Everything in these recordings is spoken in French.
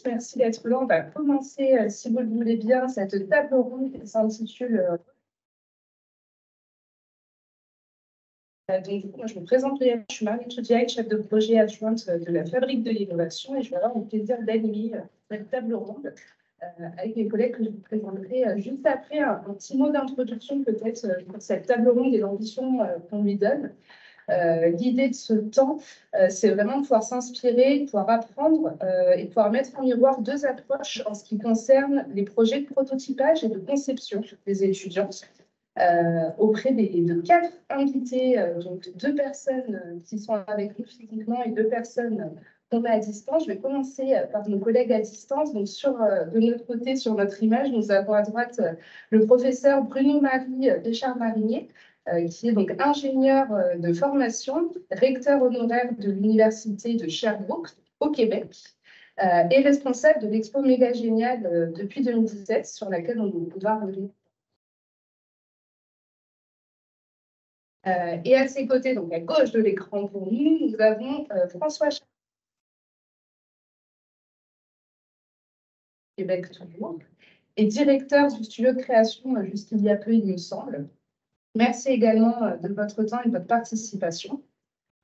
merci d'être là. On va commencer, si vous le voulez bien, cette table ronde qui s'intitule donc, moi, je me présente brièvement. Je suis Marie Toudiac, chef de projet adjointe de la Fabrique de l'Innovation, et je vais avoir le plaisir d'animer cette table ronde avec mes collègues que je vous présenterai juste après. Un petit mot d'introduction peut-être pour cette table ronde et l'ambition qu'on lui donne. L'idée de ce temps, c'est vraiment de pouvoir s'inspirer, de pouvoir apprendre et de pouvoir mettre en miroir deux approches en ce qui concerne les projets de prototypage et de conception des étudiants. Auprès de 4 invités, donc 2 personnes qui sont avec nous physiquement et 2 personnes qu'on a à distance. Je vais commencer par nos collègues à distance. Donc, de notre côté, sur notre image, nous avons à droite le professeur Bruno-Marie Deschards-Marinier, qui est donc ingénieur de formation, recteur honoraire de l'Université de Sherbrooke, au Québec, et responsable de l'Expo Méga Génial depuis 2017, sur laquelle on doit revenir. Et à ses côtés, donc à gauche de l'écran pour nous, nous avons François Québec toujours, et directeur du studio de création jusqu'il y a peu, il me semble. Merci également de votre temps et de votre participation.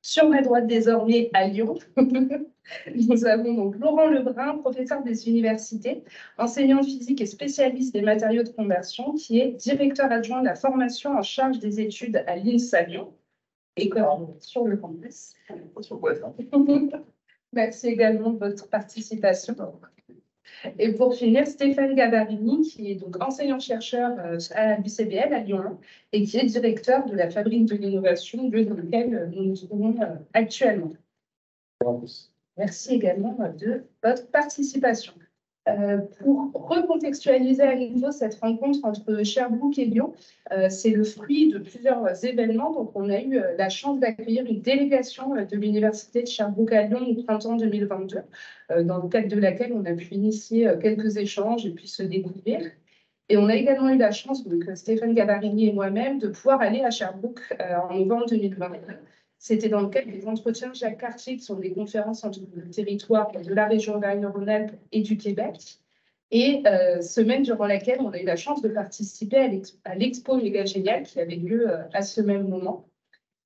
Sur ma droite désormais à Lyon, nous avons donc Laurent Lebrun, professeur des universités, enseignant de physique et spécialiste des matériaux de conversion, qui est directeur adjoint de la formation en charge des études à l'INSA Lyon et sur le campus. Merci également de votre participation. Et pour finir, Stéphane Gavarini, qui est donc enseignant-chercheur à l'UCBL à Lyon et qui est directeur de la Fabrique de l'Innovation, lieu dans lequel nous nous trouvons actuellement. Merci également de votre participation. Pour recontextualiser à nouveau cette rencontre entre Sherbrooke et Lyon, c'est le fruit de plusieurs événements. Donc, on a eu la chance d'accueillir une délégation de l'Université de Sherbrooke à Lyon au printemps 2022, dans le cadre de laquelle on a pu initier quelques échanges et puis se découvrir. Et on a également eu la chance, donc Stéphane Gavarini et moi-même, de pouvoir aller à Sherbrooke en novembre 2022. C'était dans le cadre des entretiens Jacques Cartier, qui sont des conférences entre le territoire de la région Auvergne-Rhône-Alpes et du Québec. Et semaine durant laquelle on a eu la chance de participer à l'Expo Méga Génial qui avait lieu à ce même moment.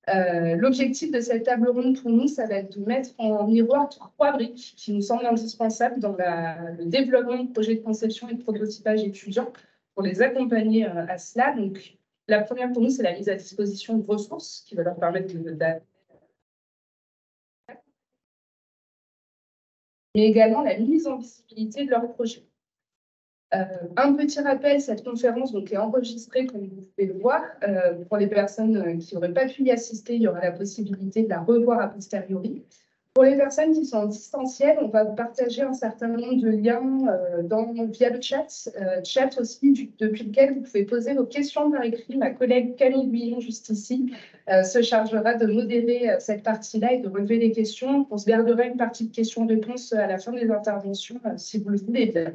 L'objectif de cette table ronde pour nous, ça va être de mettre en miroir 3 briques qui nous semblent indispensables dans le développement de projets de conception et de prototypage étudiants pour les accompagner à cela. Donc, la première pour nous, c'est la mise à disposition de ressources qui va leur permettre mais également la mise en visibilité de leurs projets. Un petit rappel, cette conférence donc, est enregistrée, comme vous pouvez le voir. Pour les personnes qui n'auraient pas pu y assister, il y aura la possibilité de la revoir a posteriori. Pour les personnes qui sont en distanciel, on va vous partager un certain nombre de liens via le chat aussi, depuis lequel vous pouvez poser vos questions par écrit. Ma collègue Camille Guillon, juste ici, se chargera de modérer cette partie-là et de relever les questions. On se gardera une partie de questions-réponses à la fin des interventions, si vous le voulez bien.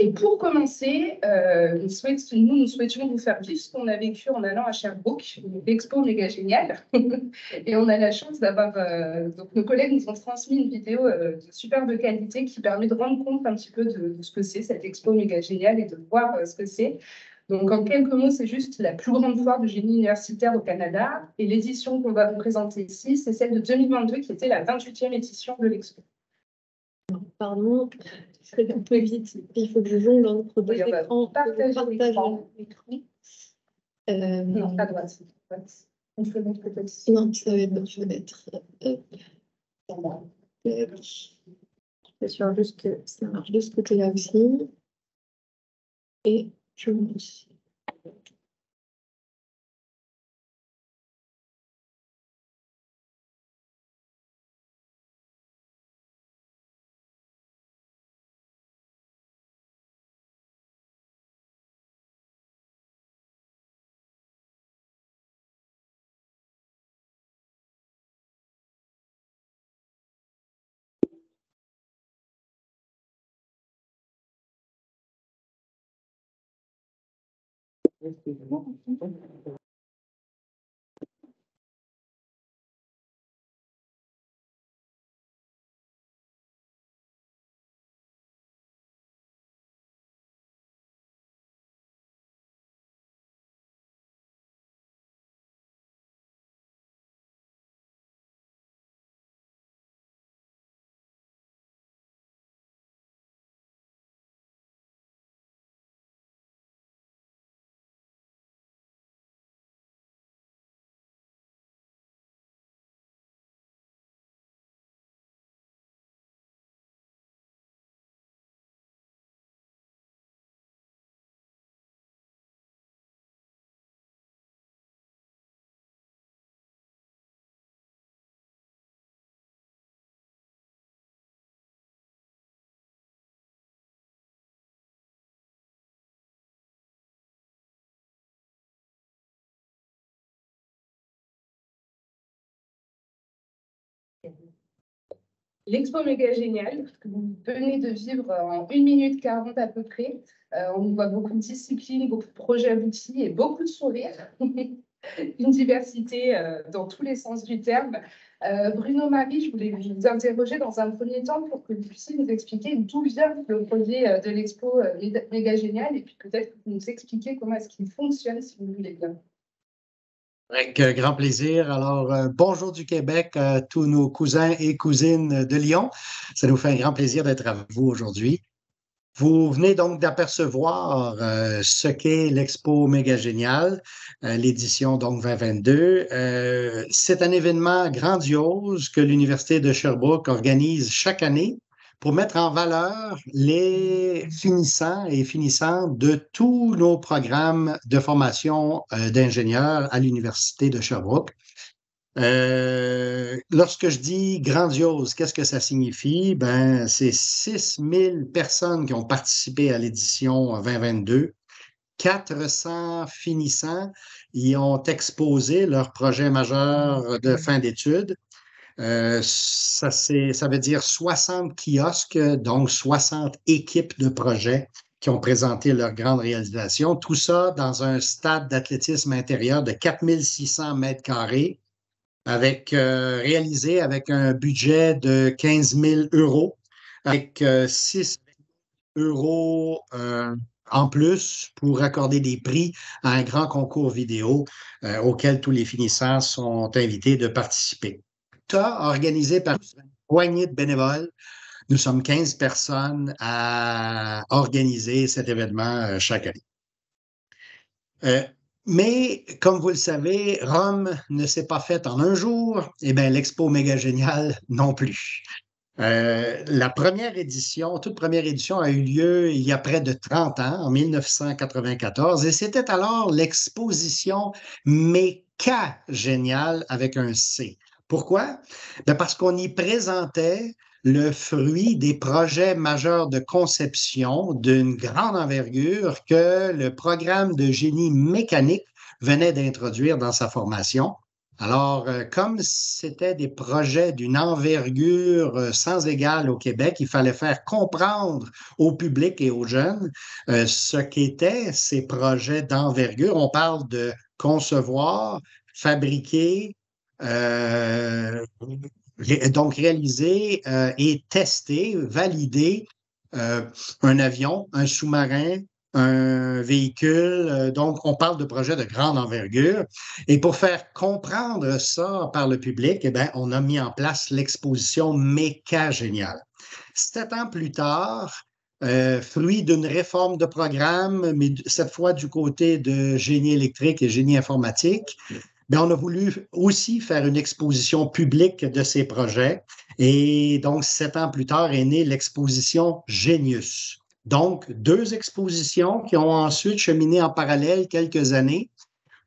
Et pour commencer, nous souhaitions vous faire vivre ce qu'on a vécu en allant à Sherbrooke, l'expo méga géniale. Et on a la chance d'avoir, donc nos collègues nous ont transmis une vidéo de superbe qualité qui permet de rendre compte un petit peu de ce que c'est cette expo méga géniale et de voir ce que c'est. Donc en quelques mots, c'est juste la plus grande foire de génie universitaire au Canada. Et l'édition qu'on va vous présenter ici, c'est celle de 2022 qui était la 28e édition de l'expo. Pardon, je fais un peu vite. Il faut que je jongle entre deux écrans. Partager l'écran. Non, à droite. Une fenêtre peut-être. Non, ça va être une fenêtre. Je suis sûr juste que ça marche de ce côté-là aussi. Et je vous dis. l'expo méga géniale que vous venez de vivre en 1 minute 40 à peu près. On voit beaucoup de disciplines, beaucoup de projets aboutis et beaucoup de sourires. Une diversité dans tous les sens du terme. Bruno Marie, je voulais vous interroger dans un premier temps pour que vous puissiez nous expliquer d'où vient le projet de l'expo méga géniale et puis peut-être nous expliquer comment est-ce qu'il fonctionne, si vous voulez bien. Avec grand plaisir. Alors, bonjour du Québec à tous nos cousins et cousines de Lyon. Ça nous fait un grand plaisir d'être avec vous aujourd'hui. Vous venez donc d'apercevoir ce qu'est l'Expo Méga Génial, l'édition donc 2022. C'est un événement grandiose que l'Université de Sherbrooke organise chaque année pour mettre en valeur les finissants et finissantes de tous nos programmes de formation d'ingénieurs à l'Université de Sherbrooke. Lorsque je dis grandiose, qu'est-ce que ça signifie? Ben, c'est 6000 personnes qui ont participé à l'édition 2022. 400 finissants y ont exposé leur projet majeur de fin d'études. Ça veut dire 60 kiosques, donc 60 équipes de projets qui ont présenté leur grande réalisation. Tout ça dans un stade d'athlétisme intérieur de 4600 mètres carrés, réalisé avec un budget de 15 000 euros, avec 6 euros en plus pour accorder des prix à un grand concours vidéo auquel tous les finissants sont invités de participer. Organisé par une poignée de bénévoles. Nous sommes 15 personnes à organiser cet événement chaque année. Mais, comme vous le savez, Rome ne s'est pas faite en un jour, et bien l'Expo Méga Génial non plus. La toute première édition a eu lieu il y a près de 30 ans, en 1994, et c'était alors l'exposition Méca Génial avec un C. Pourquoi? Ben parce qu'on y présentait le fruit des projets majeurs de conception d'une grande envergure que le programme de génie mécanique venait d'introduire dans sa formation. Alors, comme c'était des projets d'une envergure sans égale au Québec, il fallait faire comprendre au public et aux jeunes ce qu'étaient ces projets d'envergure. On parle de concevoir, fabriquer, donc réaliser et tester, valider un avion, un sous-marin, un véhicule. Donc, on parle de projets de grande envergure. Et pour faire comprendre ça par le public, eh bien, on a mis en place l'exposition Méca Génial. 7 ans plus tard, fruit d'une réforme de programme, mais cette fois du côté de génie électrique et génie informatique, bien, on a voulu aussi faire une exposition publique de ces projets. Et donc, 7 ans plus tard est née l'exposition Génius. Donc, 2 expositions qui ont ensuite cheminé en parallèle quelques années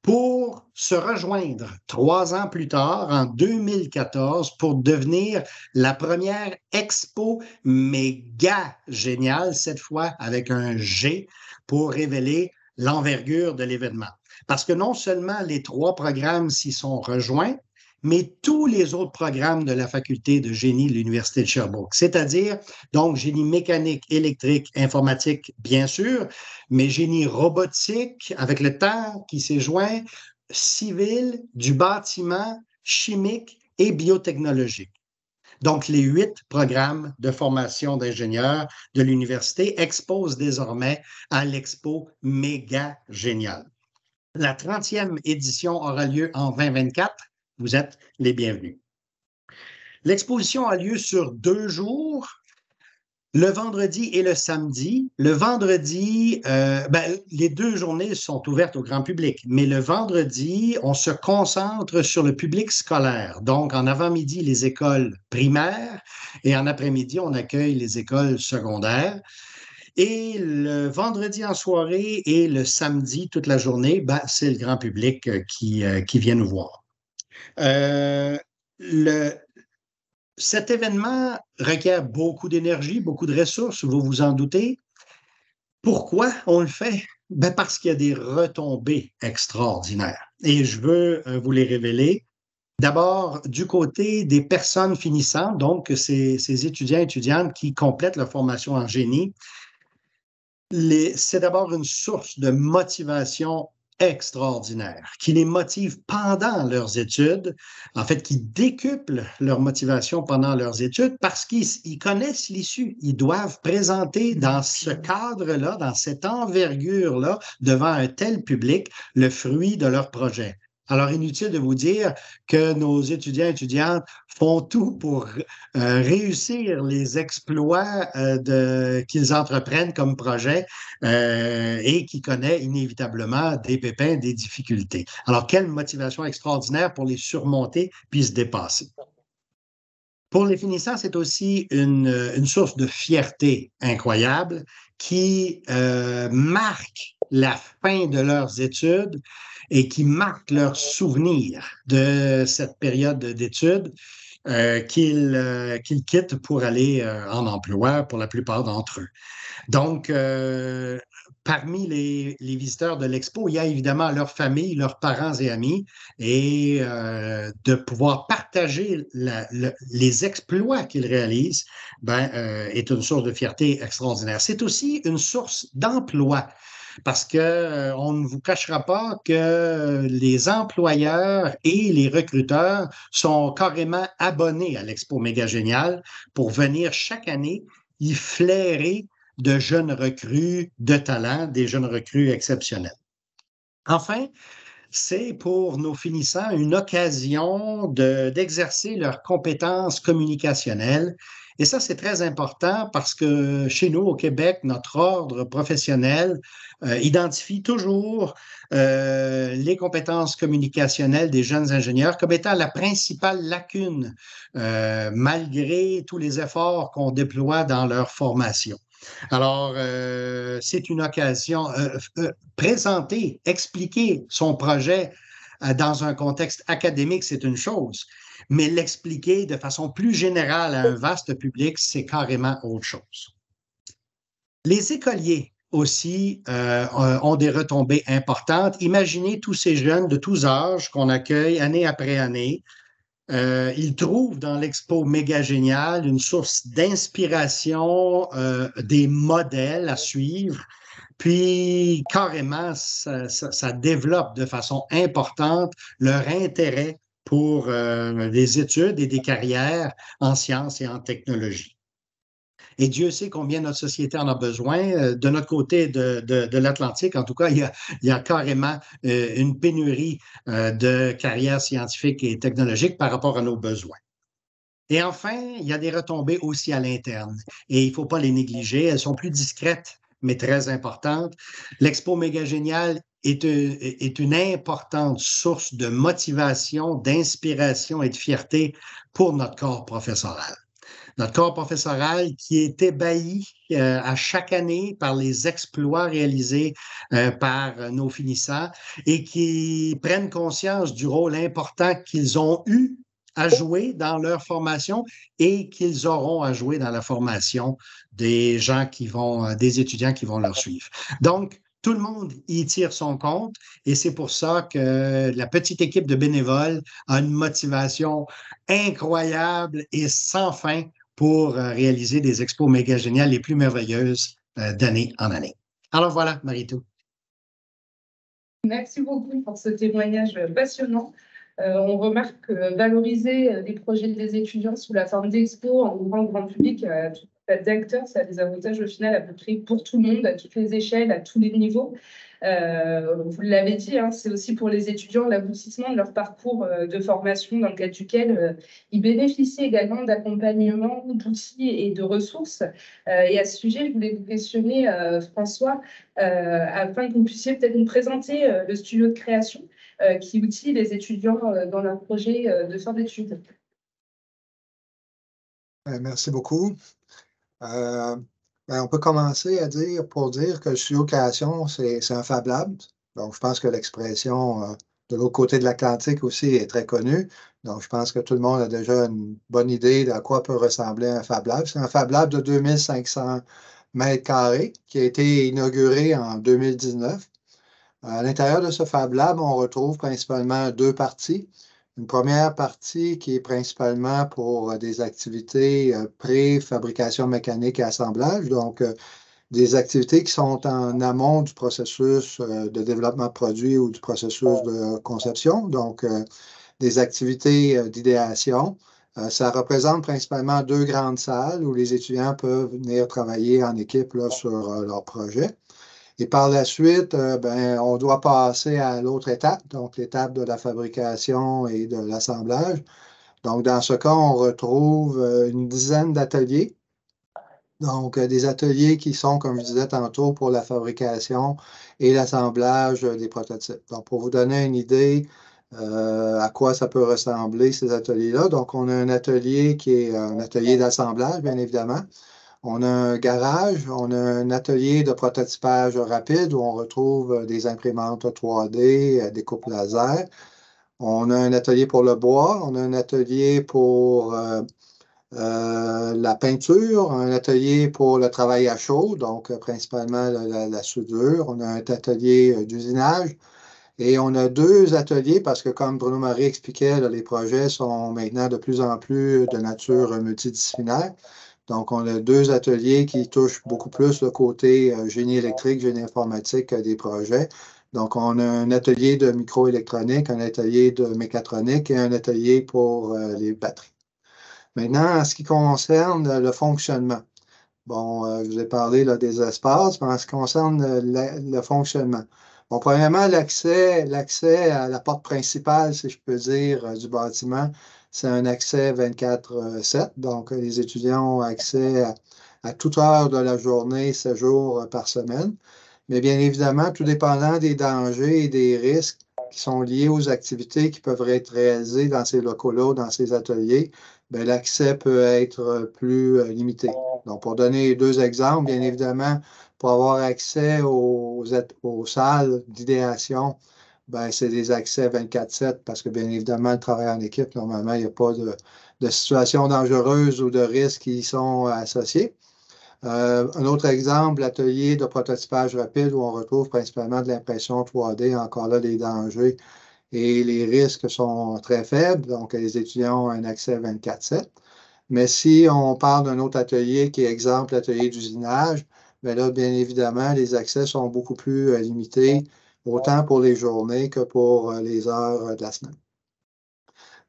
pour se rejoindre 3 ans plus tard, en 2014, pour devenir la première expo méga géniale, cette fois avec un G, pour révéler l'envergure de l'événement. Parce que non seulement les 3 programmes s'y sont rejoints, mais tous les autres programmes de la faculté de génie de l'Université de Sherbrooke, c'est-à-dire donc génie mécanique, électrique, informatique, bien sûr, mais génie robotique avec le temps qui s'est joint, civil, du bâtiment, chimique et biotechnologique. Donc, les 8 programmes de formation d'ingénieurs de l'université exposent désormais à l'Expo Méga Génial. La 30e édition aura lieu en 2024. Vous êtes les bienvenus. L'exposition a lieu sur 2 jours, le vendredi et le samedi. Le vendredi, les 2 journées sont ouvertes au grand public, mais le vendredi, on se concentre sur le public scolaire. Donc, en avant-midi, les écoles primaires et en après-midi, on accueille les écoles secondaires. Et le vendredi en soirée et le samedi toute la journée, c'est le grand public qui vient nous voir. Cet événement requiert beaucoup d'énergie, beaucoup de ressources, vous vous en doutez. Pourquoi on le fait? Parce qu'il y a des retombées extraordinaires. Et je veux vous les révéler. D'abord, du côté des personnes finissantes, donc ces étudiants et étudiantes qui complètent leur formation en génie, c'est d'abord une source de motivation extraordinaire, qui les motive pendant leurs études, en fait, qui décuple leur motivation pendant leurs études parce qu'ils connaissent l'issue. Ils doivent présenter dans ce cadre-là, dans cette envergure-là, devant un tel public, le fruit de leur projet. Alors, inutile de vous dire que nos étudiants et étudiantes font tout pour réussir les exploits qu'ils entreprennent comme projet et qui connaît inévitablement des pépins, des difficultés. Alors, quelle motivation extraordinaire pour les surmonter puis se dépasser. Pour les finissants, c'est aussi une source de fierté incroyable qui marque la fin de leurs études et qui marque leur souvenir de cette période d'études qu'ils quittent pour aller en emploi pour la plupart d'entre eux. Donc, parmi les visiteurs de l'expo, il y a évidemment leurs familles, leurs parents et amis, et de pouvoir partager les exploits qu'ils réalisent est une source de fierté extraordinaire. C'est aussi une source d'emploi. Parce que on ne vous cachera pas que les employeurs et les recruteurs sont carrément abonnés à l'Expo Méga Génial pour venir chaque année y flairer de jeunes recrues de talent, des jeunes recrues exceptionnels. Enfin, c'est pour nos finissants une occasion d'exercer leurs compétences communicationnelles. Et ça, c'est très important parce que chez nous, au Québec, notre ordre professionnel identifie toujours les compétences communicationnelles des jeunes ingénieurs comme étant la principale lacune, malgré tous les efforts qu'on déploie dans leur formation. Alors, c'est une occasion, présenter, expliquer son projet dans un contexte académique, c'est une chose, mais l'expliquer de façon plus générale à un vaste public, c'est carrément autre chose. Les écoliers aussi ont des retombées importantes. Imaginez tous ces jeunes de tous âges qu'on accueille année après année. Ils trouvent dans l'Expo Méga Génial une source d'inspiration, des modèles à suivre, puis carrément, ça développe de façon importante leur intérêt pour les études et des carrières en sciences et en technologie. Et Dieu sait combien notre société en a besoin. De notre côté de l'Atlantique, en tout cas, il y a carrément une pénurie de carrières scientifiques et technologiques par rapport à nos besoins. Et enfin, il y a des retombées aussi à l'interne. Et il ne faut pas les négliger. Elles sont plus discrètes, mais très importantes. L'Expo Méga Génial est une importante source de motivation, d'inspiration et de fierté pour notre corps professoral. Notre corps professoral qui est ébahi à chaque année par les exploits réalisés par nos finissants et qui prennent conscience du rôle important qu'ils ont eu à jouer dans leur formation et qu'ils auront à jouer dans la formation des des étudiants qui vont leur suivre. Donc, tout le monde y tire son compte et c'est pour ça que la petite équipe de bénévoles a une motivation incroyable et sans fin pour réaliser des expos méga géniales les plus merveilleuses d'année en année. Alors voilà, Maritou. Merci beaucoup pour ce témoignage passionnant. On remarque que valoriser les projets des étudiants sous la forme d'expo en ouvrant au grand public à tout un tas d'acteurs, ça a des avantages au final à peu près pour tout le monde, à toutes les échelles, à tous les niveaux. Vous l'avez dit, hein, c'est aussi pour les étudiants l'aboutissement de leur parcours de formation dans le cadre duquel ils bénéficient également d'accompagnement, d'outils et de ressources. Et à ce sujet, je voulais vous questionner, François, afin que vous puissiez peut-être nous présenter le studio de création qui outille les étudiants dans leur projet de fin d'études. Merci beaucoup. On peut commencer pour dire que le studio de création, c'est un Fab Lab. Donc, je pense que l'expression de l'autre côté de l'Atlantique aussi est très connue. Donc, je pense que tout le monde a déjà une bonne idée de à quoi peut ressembler un Fab Lab. C'est un Fab Lab de 2500 mètres carrés qui a été inauguré en 2019. À l'intérieur de ce Fab Lab, on retrouve principalement deux parties. Une première partie qui est principalement pour des activités pré-fabrication mécanique et assemblage, donc des activités qui sont en amont du processus de développement de produit ou du processus de conception, donc des activités d'idéation. Ça représente principalement 2 grandes salles où les étudiants peuvent venir travailler en équipe là, sur leur projet. Et par la suite, on doit passer à l'autre étape, donc l'étape de la fabrication et de l'assemblage. Donc, dans ce cas, on retrouve une dizaine d'ateliers. Donc, des ateliers qui sont, comme je disais tantôt, pour la fabrication et l'assemblage des prototypes. Donc, pour vous donner une idée à quoi ça peut ressembler, ces ateliers-là. Donc, on a un atelier qui est un atelier d'assemblage, bien évidemment. On a un garage, on a un atelier de prototypage rapide où on retrouve des imprimantes 3D, des coupes laser. On a un atelier pour le bois, on a un atelier pour la peinture, un atelier pour le travail à chaud, donc principalement la soudure. On a un atelier d'usinage et on a 2 ateliers parce que, comme Bruno Marie expliquait, là, les projets sont maintenant de plus en plus de nature multidisciplinaire. Donc, on a 2 ateliers qui touchent beaucoup plus le côté génie électrique, génie informatique des projets. Donc, on a un atelier de microélectronique, un atelier de mécatronique et un atelier pour les batteries. Maintenant, en ce qui concerne le fonctionnement, bon, je vous ai parlé là, des espaces, mais en ce qui concerne le fonctionnement. Bon, premièrement, l'accès à la porte principale, si je peux dire, du bâtiment, c'est un accès 24/7. Donc, les étudiants ont accès à toute heure de la journée, 7 jours par semaine. Mais bien évidemment, tout dépendant des dangers et des risques qui sont liés aux activités qui peuvent être réalisées dans ces locaux-là, dans ces ateliers, bien, l'accès peut être plus limité. Donc, pour donner 2 exemples, bien évidemment, pour avoir accès aux salles d'idéation, ben, c'est des accès 24/7 parce que, bien évidemment, le travail en équipe, normalement, il n'y a pas de situations dangereuses ou de risques qui y sont associés. Un autre exemple, l'atelier de prototypage rapide où on retrouve principalement de l'impression 3D. Encore là, les dangers et les risques sont très faibles, donc les étudiants ont un accès 24/7. Mais si on parle d'un autre atelier qui est exemple l'atelier d'usinage, bien là, bien évidemment, les accès sont beaucoup plus limités, autant pour les journées que pour les heures de la semaine.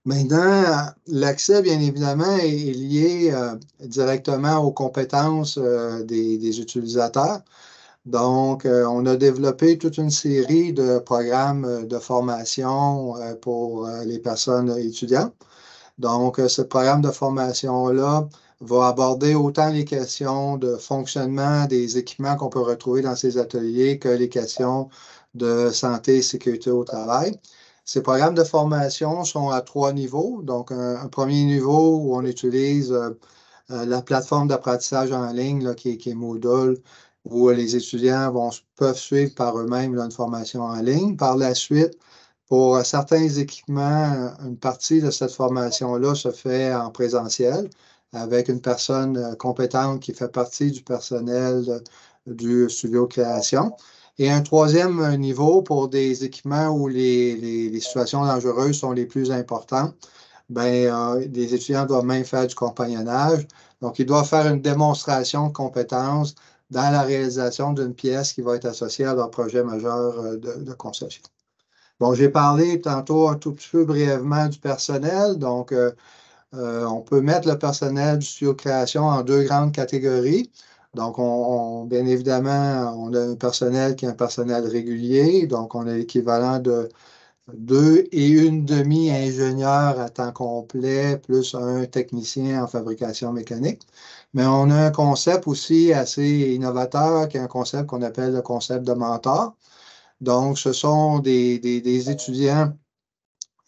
Maintenant, l'accès, bien évidemment, est lié directement aux compétences des utilisateurs. Donc, on a développé toute une série de programmes de formation pour les personnes étudiantes. Donc, ce programme de formation-là va aborder autant les questions de fonctionnement des équipements qu'on peut retrouver dans ces ateliers que les questions de santé et sécurité au travail. Ces programmes de formation sont à 3 niveaux. Donc, un premier niveau où on utilise la plateforme d'apprentissage en ligne là, qui est Moodle, où les étudiants peuvent suivre par eux-mêmes une formation en ligne. Par la suite, pour certains équipements, une partie de cette formation-là se fait en présentiel avec une personne compétente qui fait partie du personnel du studio création. Et un troisième niveau pour des équipements où les situations dangereuses sont les plus importantes, bien, les étudiants doivent même faire du compagnonnage. Donc, ils doivent faire une démonstration de compétences dans la réalisation d'une pièce qui va être associée à leur projet majeur de conception. Bon, j'ai parlé tantôt un tout petit peu brièvement du personnel. Donc, on peut mettre le personnel du studio de création en 2 grandes catégories. Donc, bien évidemment, on a un personnel qui est un personnel régulier. Donc, on a l'équivalent de 2 et 1/2 ingénieurs à temps complet, plus un technicien en fabrication mécanique. Mais on a un concept aussi assez innovateur, qui est un concept qu'on appelle le concept de mentor. Donc, ce sont des étudiants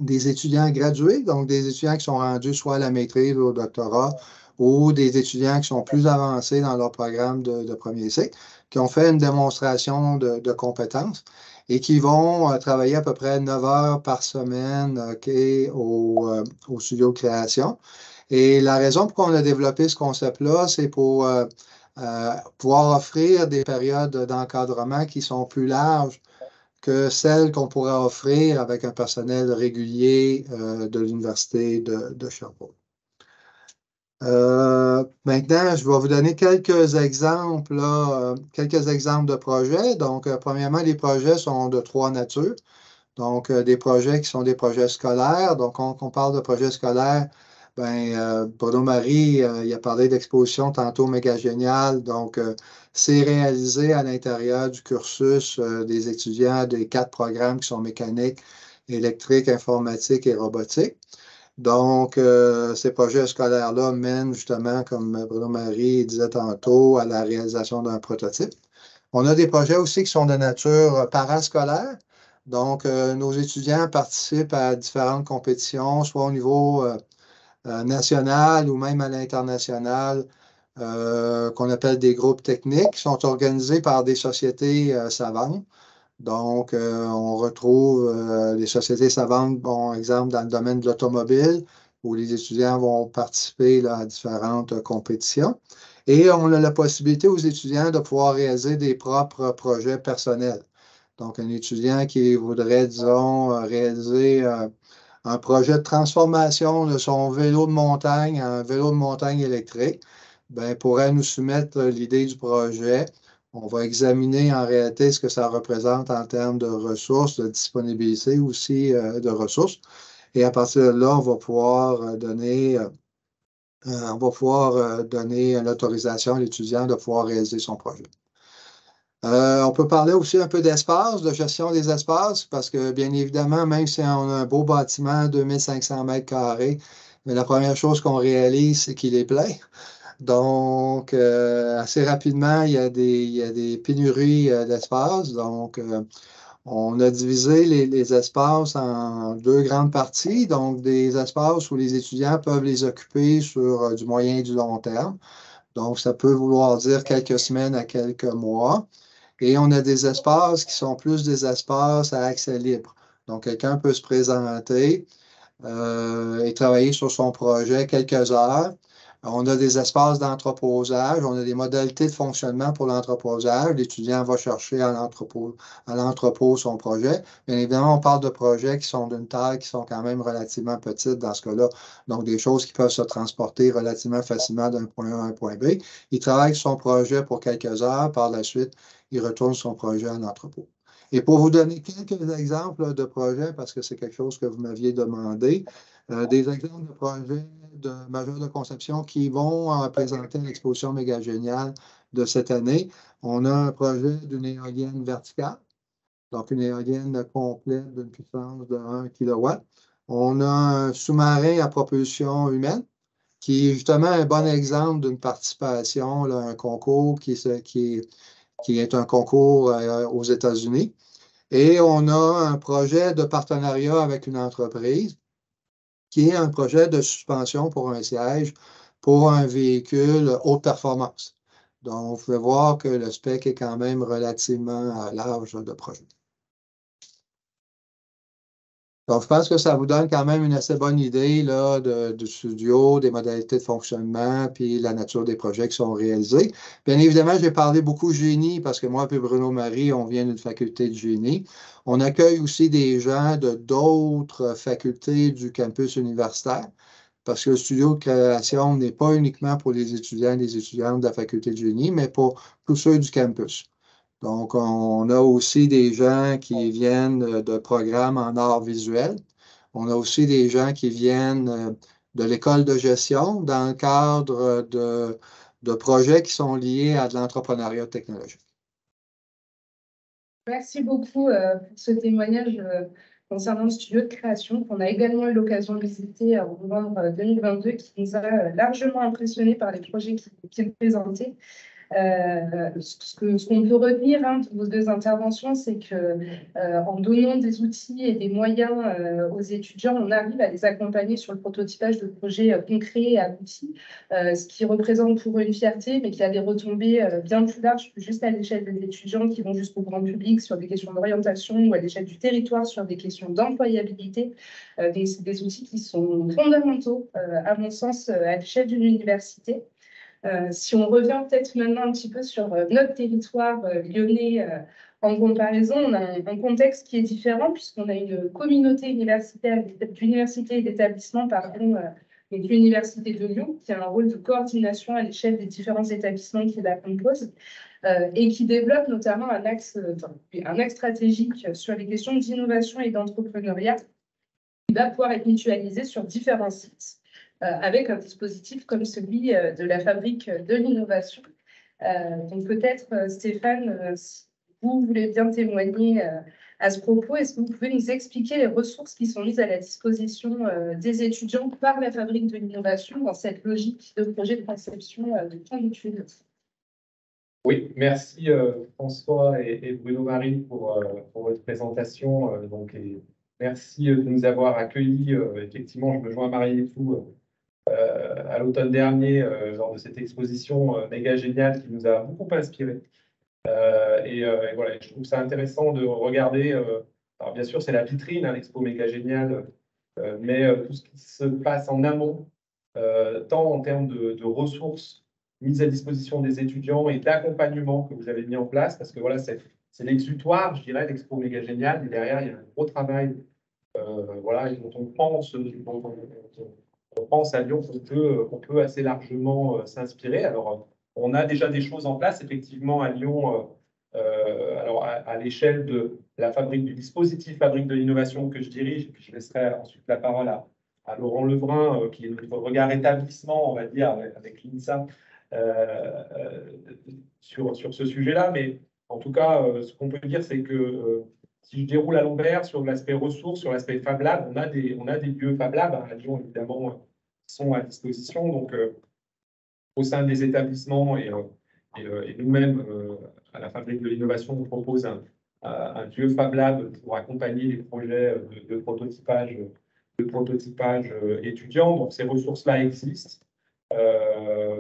gradués, donc des étudiants qui sont rendus soit à la maîtrise ou au doctorat, ou des étudiants qui sont plus avancés dans leur programme de premier cycle, qui ont fait une démonstration de compétences et qui vont travailler à peu près 9 heures par semaine au studio de création. Et la raison pour laquelle on a développé ce concept-là, c'est pour pouvoir offrir des périodes d'encadrement qui sont plus larges que celles qu'on pourrait offrir avec un personnel régulier de l'Université de Sherbrooke. Maintenant, je vais vous donner quelques exemples, là, quelques exemples de projets. Donc, premièrement, les projets sont de trois natures. Donc, des projets qui sont des projets scolaires. Donc, quand on parle de projets scolaires, Bruno Marie, il a parlé d'exposition tantôt méga génial. Donc, c'est réalisé à l'intérieur du cursus des étudiants des 4 programmes qui sont mécanique, électrique, informatique et robotique. Donc, ces projets scolaires-là mènent justement, comme Bruno Marie disait tantôt, à la réalisation d'un prototype. On a des projets aussi qui sont de nature parascolaire. Donc, nos étudiants participent à différentes compétitions, soit au niveau national ou même à l'international, qu'on appelle des groupes techniques, qui sont organisés par des sociétés savantes. Donc, on retrouve les sociétés savantes, bon exemple, dans le domaine de l'automobile, où les étudiants vont participer là, à différentes compétitions. Et on a la possibilité aux étudiants de pouvoir réaliser des propres projets personnels. Donc, un étudiant qui voudrait, disons, réaliser un projet de transformation de son vélo de montagne en un vélo de montagne électrique, pourrait nous soumettre l'idée du projet. On va examiner en réalité ce que ça représente en termes de ressources, de disponibilité aussi de ressources. Et à partir de là, on va pouvoir donner l'autorisation à l'étudiant de pouvoir réaliser son projet. On peut parler aussi un peu d'espace, de gestion des espaces, parce que bien évidemment, même si on a un beau bâtiment, 2500 mètres carrés, mais la première chose qu'on réalise, c'est qu'il est plein. Donc, assez rapidement, il y a des pénuries d'espace. Donc, on a divisé les espaces en 2 grandes parties. Donc, des espaces où les étudiants peuvent les occuper sur du moyen et du long terme. Donc, ça peut vouloir dire quelques semaines à quelques mois. Et on a des espaces qui sont plus des espaces à accès libre. Donc, quelqu'un peut se présenter et travailler sur son projet quelques heures. On a des espaces d'entreposage, on a des modalités de fonctionnement pour l'entreposage. L'étudiant va chercher à l'entrepôt son projet. Bien évidemment, on parle de projets qui sont d'une taille qui sont quand même relativement petites dans ce cas-là. Donc, des choses qui peuvent se transporter relativement facilement d'un point A à un point B. Il travaille sur son projet pour quelques heures. Par la suite, il retourne son projet à l'entrepôt. Et pour vous donner quelques exemples de projets, parce que c'est quelque chose que vous m'aviez demandé, des exemples de projets majeurs de conception qui vont présenter l'exposition méga géniale de cette année. On a un projet d'une éolienne verticale, donc une éolienne complète d'une puissance de 1 kW. On a un sous-marin à propulsion humaine, qui est justement un bon exemple d'une participation, là, un concours qui est un concours aux États-Unis. Et on a un projet de partenariat avec une entreprise qui est un projet de suspension pour un siège pour un véhicule haute performance. Donc, vous pouvez voir que le spec est quand même relativement large de projet. Donc, je pense que ça vous donne quand même une assez bonne idée là, du studio, des modalités de fonctionnement, puis la nature des projets qui sont réalisés. Bien évidemment, j'ai parlé beaucoup génie parce que moi et Bruno Marie, on vient d'une faculté de génie. On accueille aussi des gens de d'autres facultés du campus universitaire parce que le studio de création n'est pas uniquement pour les étudiants et les étudiantes de la faculté de génie, mais pour tous ceux du campus. Donc, on a aussi des gens qui viennent de programmes en arts visuels. On a aussi des gens qui viennent de l'école de gestion dans le cadre de projets qui sont liés à de l'entrepreneuriat technologique. Merci beaucoup pour ce témoignage concernant le studio de création qu'on a également eu l'occasion de visiter en novembre 2022, qui nous a largement impressionnés par les projets qu'il présentait. Ce qu'on peut retenir de vos 2 interventions, c'est que en donnant des outils et des moyens aux étudiants, on arrive à les accompagner sur le prototypage de projets concrets et aboutis, ce qui représente pour eux une fierté, mais qui a des retombées bien plus larges que juste à l'échelle des étudiants qui vont jusqu'au grand public sur des questions d'orientation ou à l'échelle du territoire sur des questions d'employabilité, des outils qui sont fondamentaux, à mon sens, à l'échelle d'une université. Si on revient peut-être maintenant un petit peu sur notre territoire lyonnais En comparaison, on a un contexte qui est différent puisqu'on a une communauté universitaire d'universités et d'établissements, pardon, donc l'Université de Lyon, qui a un rôle de coordination à l'échelle des différents établissements qui la composent et qui développe notamment un axe stratégique sur les questions d'innovation et d'entrepreneuriat qui va pouvoir être mutualisé sur différents sites avec un dispositif comme celui de la Fabrique de l'innovation. Donc peut-être, Stéphane, si vous voulez bien témoigner à ce propos, est-ce que vous pouvez nous expliquer les ressources qui sont mises à la disposition des étudiants par la Fabrique de l'innovation dans cette logique de projet de conception de plan d'études? Oui, merci François et Bruno Marie pour votre présentation. Et merci de nous avoir accueillis. Effectivement, je me joins à Marie et tout à l'automne dernier lors de cette exposition méga géniale qui nous a beaucoup inspiré. Et voilà, je trouve ça intéressant de regarder. Alors bien sûr, c'est la vitrine, hein, l'expo méga géniale, mais tout ce qui se passe en amont, tant en termes de ressources mises à disposition des étudiants et d'accompagnement que vous avez mis en place, parce que voilà, c'est l'exutoire, je dirais, l'expo méga géniale, et derrière, il y a un gros travail voilà, dont on pense à Lyon qu'on peut assez largement s'inspirer. Alors, on a déjà des choses en place, effectivement, à Lyon, alors à l'échelle de la fabrique du dispositif Fabrique de l'innovation que je dirige, puis je laisserai ensuite la parole à Laurent Lebrun, qui est notre regard établissement, on va dire, avec l'INSA, sur ce sujet-là. Mais en tout cas, ce qu'on peut dire, c'est que si je déroule à l'envers sur l'aspect ressources, sur l'aspect Fab Lab, on a des lieux Fab Lab à Lyon, évidemment, qui sont à disposition. Donc, au sein des établissements et nous-mêmes, à la Fabrique de l'innovation, on propose un lieu Fab Lab pour accompagner les projets de prototypage étudiants. Donc, ces ressources-là existent.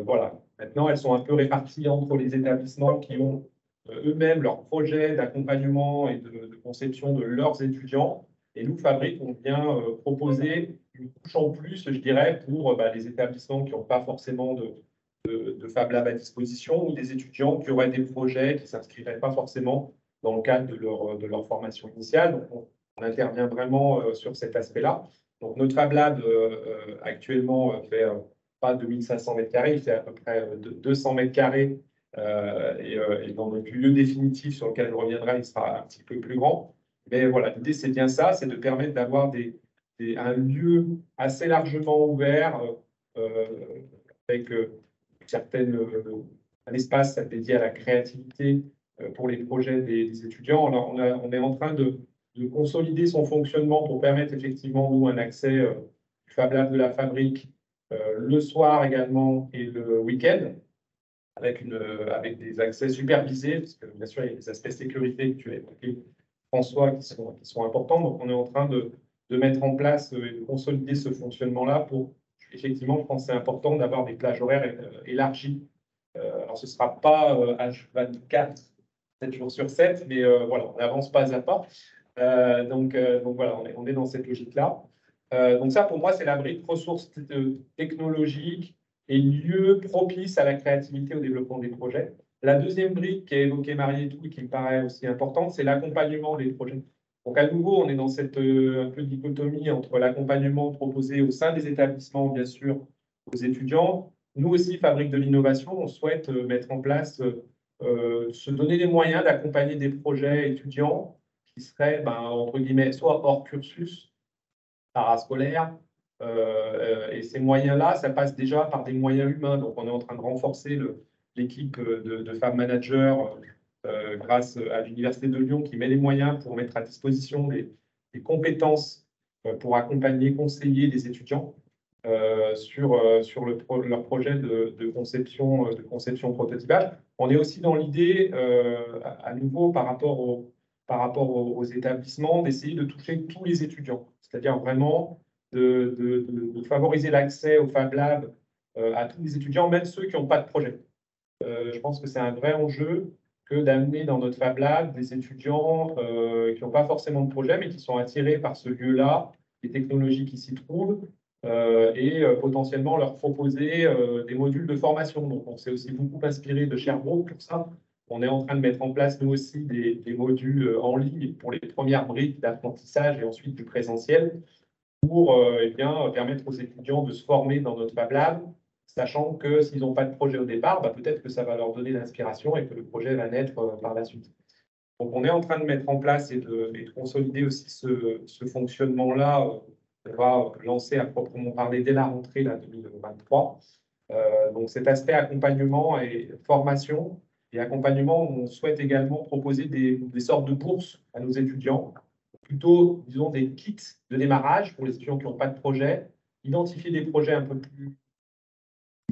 Voilà. Maintenant, elles sont un peu réparties entre les établissements qui ont eux-mêmes leurs projets d'accompagnement et de conception de leurs étudiants. Et nous, Fabrique, on vient proposer une couche en plus, je dirais, pour les établissements qui n'ont pas forcément de Fab Lab à disposition ou des étudiants qui auraient des projets qui ne s'inscriraient pas forcément dans le cadre de leur formation initiale. Donc, on intervient vraiment sur cet aspect-là. Donc, notre Fab Lab actuellement fait pas 2500 mètres carrés, il fait à peu près 200 mètres carrés. Et dans notre lieu définitif sur lequel je reviendrai, il sera un petit peu plus grand. Mais voilà, l'idée, c'est bien ça, c'est de permettre d'avoir un lieu assez largement ouvert avec un espace dédié à la créativité pour les projets des étudiants. Alors, on est en train de consolider son fonctionnement pour permettre effectivement, nous, un accès du Fab Lab de la Fabrique le soir également et le week-end, avec des accès supervisés, parce que bien sûr, il y a des aspects sécurité que tu as évoqués, François, qui sont importants. Donc, on est en train de mettre en place et de consolider ce fonctionnement-là pour, effectivement, je pense que c'est important d'avoir des plages horaires élargies. Alors, ce ne sera pas H24, 7 jours sur 7, mais voilà, on avance pas à pas. Donc voilà, on est dans cette logique-là. Donc ça, pour moi, c'est la brique ressources technologiques et lieux propices à la créativité, au développement des projets. La deuxième brique qui a évoqué Marie et tout, et qui me paraît aussi importante, c'est l'accompagnement des projets. Donc à nouveau, on est dans cette un peu dichotomie entre l'accompagnement proposé au sein des établissements, bien sûr, aux étudiants. Nous aussi, Fabrique de l'innovation, on souhaite mettre en place, se donner les moyens d'accompagner des projets étudiants qui seraient, entre guillemets, soit hors cursus, parascolaire. Et ces moyens-là, ça passe déjà par des moyens humains. Donc, on est en train de renforcer l'équipe de femmes managers grâce à l'Université de Lyon qui met les moyens pour mettre à disposition des compétences pour accompagner, conseiller les étudiants sur leur projet de conception prototypage. On est aussi dans l'idée, à nouveau, par rapport aux établissements, d'essayer de toucher tous les étudiants. C'est-à-dire vraiment de favoriser l'accès au Fab Lab à tous les étudiants, même ceux qui n'ont pas de projet. Je pense que c'est un vrai enjeu que d'amener dans notre Fab Lab des étudiants qui n'ont pas forcément de projet, mais qui sont attirés par ce lieu-là, les technologies qui s'y trouvent, et potentiellement leur proposer des modules de formation. Donc, on s'est aussi beaucoup inspiré de Sherbrooke pour ça, On est en train de mettre en place, nous aussi, des modules en ligne pour les premières briques d'apprentissage et ensuite du présentiel pour eh bien, permettre aux étudiants de se former dans notre Fab Lab, sachant que s'ils n'ont pas de projet au départ, bah, peut-être que ça va leur donner l'inspiration et que le projet va naître par la suite. Donc, on est en train de mettre en place et de consolider aussi ce fonctionnement-là. On va lancer à proprement parler dès la rentrée là, 2023. Donc, cet aspect accompagnement et formation. Et accompagnement, on souhaite également proposer des sortes de bourses à nos étudiants, plutôt, disons, des kits de démarrage pour les étudiants qui n'ont pas de projet, identifier des projets un peu plus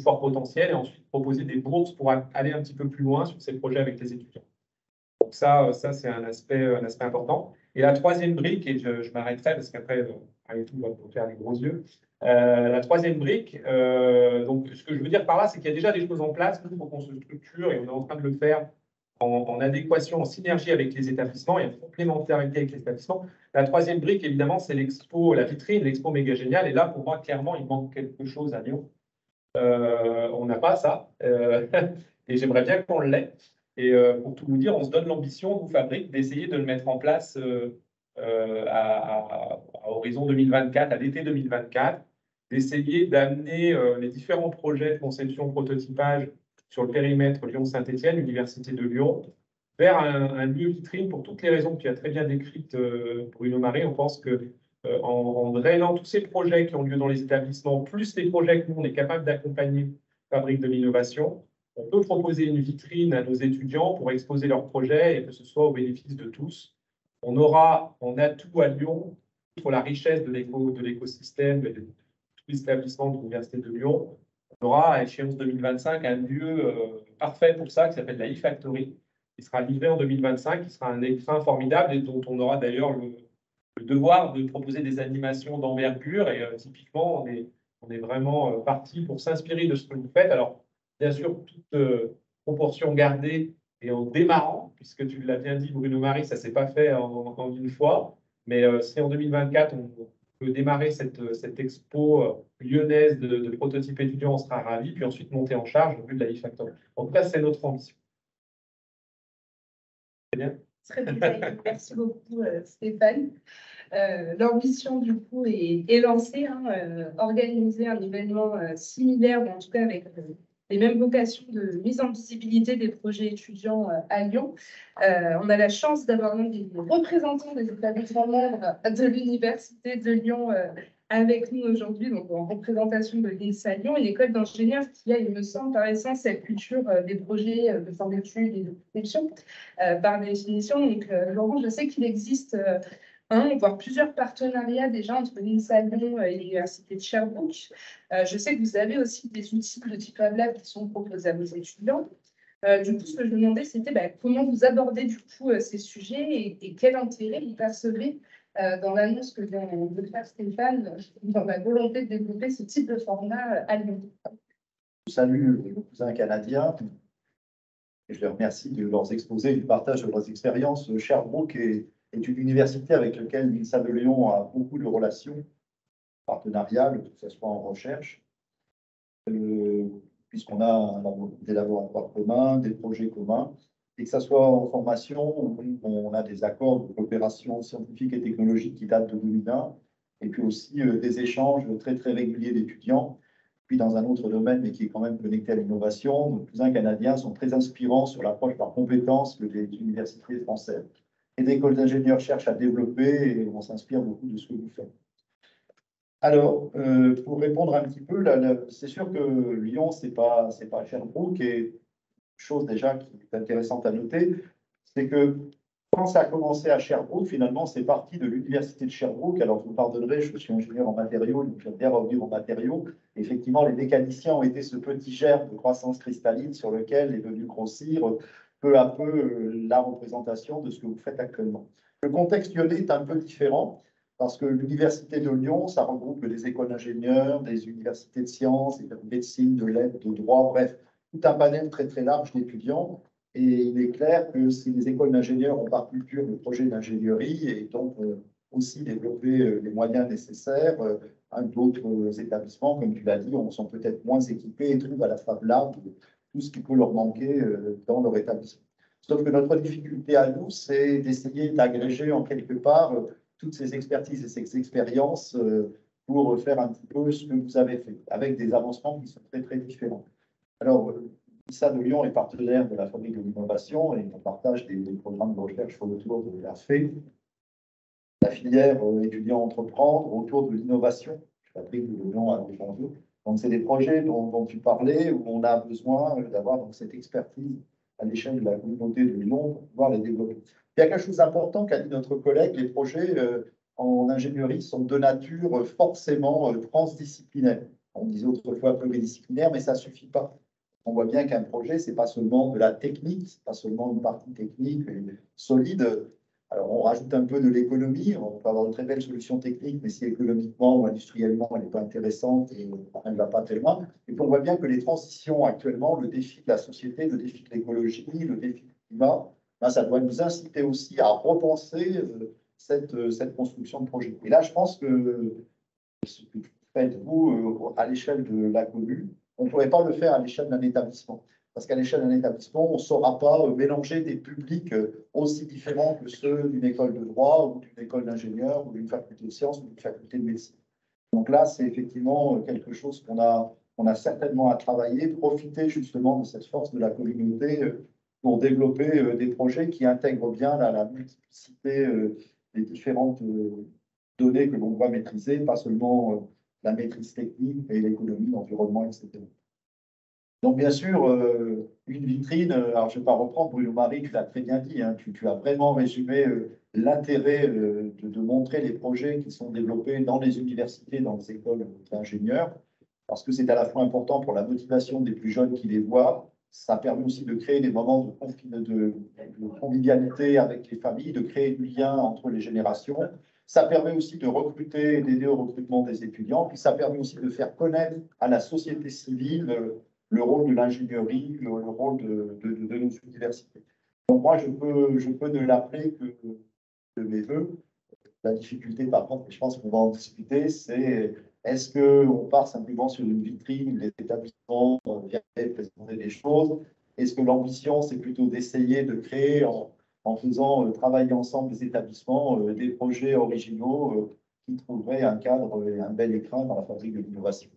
fort potentiel et ensuite proposer des bourses pour aller un petit peu plus loin sur ces projets avec les étudiants. Donc ça c'est un aspect important. Et la troisième brique, et je m'arrêterai parce qu'après, tout va vous faire les gros yeux. La troisième brique, donc ce que je veux dire par là, c'est qu'il y a déjà des choses en place. Il faut qu'on se structure et on est en train de le faire en adéquation, en synergie avec les établissements et en complémentarité avec les établissements. La troisième brique, évidemment, c'est l'expo, la vitrine, l'expo méga géniale. Et là, pour moi, clairement, il manque quelque chose à Lyon. On n'a pas ça. Et j'aimerais bien qu'on l'ait. Et pour tout vous dire, on se donne l'ambition, nous, Fabrique, d'essayer de le mettre en place à horizon 2024, à l'été 2024, d'essayer d'amener les différents projets de conception prototypage sur le périmètre Lyon-Saint-Étienne, Université de Lyon, vers un lieu vitrine pour toutes les raisons que tu as très bien décrites, Bruno Marie. On pense que en drainant tous ces projets qui ont lieu dans les établissements, plus les projets que nous, on est capable d'accompagner Fabrique de l'innovation, on peut proposer une vitrine à nos étudiants pour exposer leurs projets et que ce soit au bénéfice de tous. On aura en atout à Lyon, pour la richesse de l'écosystème de tous les établissements de l'Université de Lyon, on aura à échéance 2025 un lieu parfait pour ça qui s'appelle la e-Factory, qui sera livré en 2025, qui sera un écrin formidable et dont on aura d'ailleurs le devoir de proposer des animations d'envergure. Et typiquement, on est vraiment parti pour s'inspirer de ce que vous faites. Alors, bien sûr, toute proportion gardée et en démarrant, puisque tu l'as bien dit, Bruno Marie, ça ne s'est pas fait en une fois. Mais si en 2024, on peut démarrer cette expo lyonnaise de prototypes étudiants, on sera ravis. Puis ensuite, monter en charge au vu de la e-Factory. En tout cas, c'est notre ambition. C'est bien. Très détaillé. Merci beaucoup, Stéphane. L'ambition, du coup, est lancée, organiser un événement similaire, ou en tout cas avec les mêmes vocations de mise en visibilité des projets étudiants à Lyon. On a la chance d'avoir des représentants des établissements membres de l'Université de Lyon avec nous aujourd'hui, donc en représentation de l'INSA Lyon, une école d'ingénieurs qui a, il me semble, par essence, cette culture des projets de fin d'études et de conception par définition. Donc, Laurent, je sais qu'il existe voire plusieurs partenariats déjà entre l'INSA Lyon et l'Université de Sherbrooke. Je sais que vous avez aussi des outils de type Fab Lab qui sont proposés à vos étudiants. Du coup, ce que je me demandais, c'était comment vous abordez du coup ces sujets et quel intérêt vous percevez dans l'annonce que vient de faire Stéphane, dans la volonté de développer ce type de format à Lyon. Je salue les cousins canadiens et je les remercie de leurs exposés, du partage de leurs expériences. Sherbrooke est une université avec laquelle l'INSA de Lyon a beaucoup de relations partenariales, que ce soit en recherche, puisqu'on a des laboratoires communs, des projets communs, et que ce soit en formation, on a des accords de coopération scientifique et technologique qui datent de 2001, et puis aussi des échanges très, très réguliers d'étudiants. Puis dans un autre domaine, mais qui est quand même connecté à l'innovation, nos cousins canadiens sont très inspirants sur l'approche par compétences que les universités françaises et des écoles d'ingénieurs cherchent à développer, et on s'inspire beaucoup de ce que vous faites. Alors, pour répondre un petit peu, c'est sûr que Lyon, c'est pas Sherbrooke, et chose déjà qui est intéressante à noter, c'est que quand ça a commencé à Sherbrooke, finalement, c'est parti de l'université de Sherbrooke. Alors, vous me pardonnerez, je suis ingénieur en matériaux, donc j'aime bien revenir aux matériaux. Effectivement, les mécaniciens ont été ce petit germe de croissance cristalline sur lequel est venu grossir peu à peu la représentation de ce que vous faites actuellement. Le contexte lyonnais est un peu différent parce que l'Université de Lyon, ça regroupe des écoles d'ingénieurs, des universités de sciences, de médecine, de lettres, de droit, bref, tout un panel très très large d'étudiants. Et il est clair que si les écoles d'ingénieurs ont par culture le projet d'ingénierie et donc aussi développer les moyens nécessaires, d'autres établissements, comme tu l'as dit, sont peut-être moins équipés et trouvent à la Fab Lab tout ce qui peut leur manquer dans leur établissement. Sauf que notre difficulté à nous, c'est d'essayer d'agréger en quelque part toutes ces expertises et ces expériences pour faire un petit peu ce que vous avez fait, avec des avancements qui sont très, très différents. Alors, l'INSA de Lyon est partenaire de la Fabrique de l'Innovation et on partage des programmes de recherche autour de la FE, la filière étudiant entreprendre, autour de l'innovation, Fabrique de Lyon à Lyon. Donc, c'est des projets dont tu parlais où on a besoin d'avoir cette expertise à l'échelle de la communauté de Lyon pour pouvoir les développer. Il y a quelque chose d'important qu'a dit notre collègue, les projets en ingénierie sont de nature forcément transdisciplinaire. On disait autrefois pluridisciplinaire, mais ça ne suffit pas. On voit bien qu'un projet, ce n'est pas seulement de la technique, ce n'est pas seulement une partie technique solide. Alors, on rajoute un peu de l'économie, on peut avoir de très belles solutions techniques, mais si économiquement ou industriellement, elle n'est pas intéressante et elle ne va pas très loin. Et puis, on voit bien que les transitions actuellement, le défi de la société, le défi de l'écologie, le défi du climat, ben, ça doit nous inciter aussi à repenser cette construction de projet. Et là, je pense que ce que faites vous à l'échelle de la commune, on ne pourrait pas le faire à l'échelle d'un établissement. Parce qu'à l'échelle d'un établissement, on ne saura pas mélanger des publics aussi différents que ceux d'une école de droit ou d'une école d'ingénieur ou d'une faculté de sciences ou d'une faculté de médecine. Donc là, c'est effectivement quelque chose qu'on a certainement à travailler, profiter justement de cette force de la communauté pour développer des projets qui intègrent bien la multiplicité des différentes données que l'on doit maîtriser, pas seulement la maîtrise technique et l'économie, l'environnement, etc. Donc, bien sûr, une vitrine, alors je ne vais pas reprendre Bruno Marie, tu l'as très bien dit, hein, tu as vraiment résumé l'intérêt de montrer les projets qui sont développés dans les universités, dans les écoles d'ingénieurs, parce que c'est à la fois important pour la motivation des plus jeunes qui les voient. Ça permet aussi de créer des moments de convivialité avec les familles, de créer du lien entre les générations. Ça permet aussi de recruter, d'aider au recrutement des étudiants, puis ça permet aussi de faire connaître à la société civile le rôle de l'ingénierie, le rôle de nos universités. Donc moi, je peux ne l'appeler que de mes voeux. La difficulté, par contre, et je pense qu'on va en discuter, c'est est-ce qu'on part simplement sur une vitrine, les établissements viennent présenter des choses? Est-ce que l'ambition, c'est plutôt d'essayer de créer, en faisant travailler ensemble les établissements, des projets originaux qui trouveraient un cadre et un bel écrin dans la fabrique de l'innovation?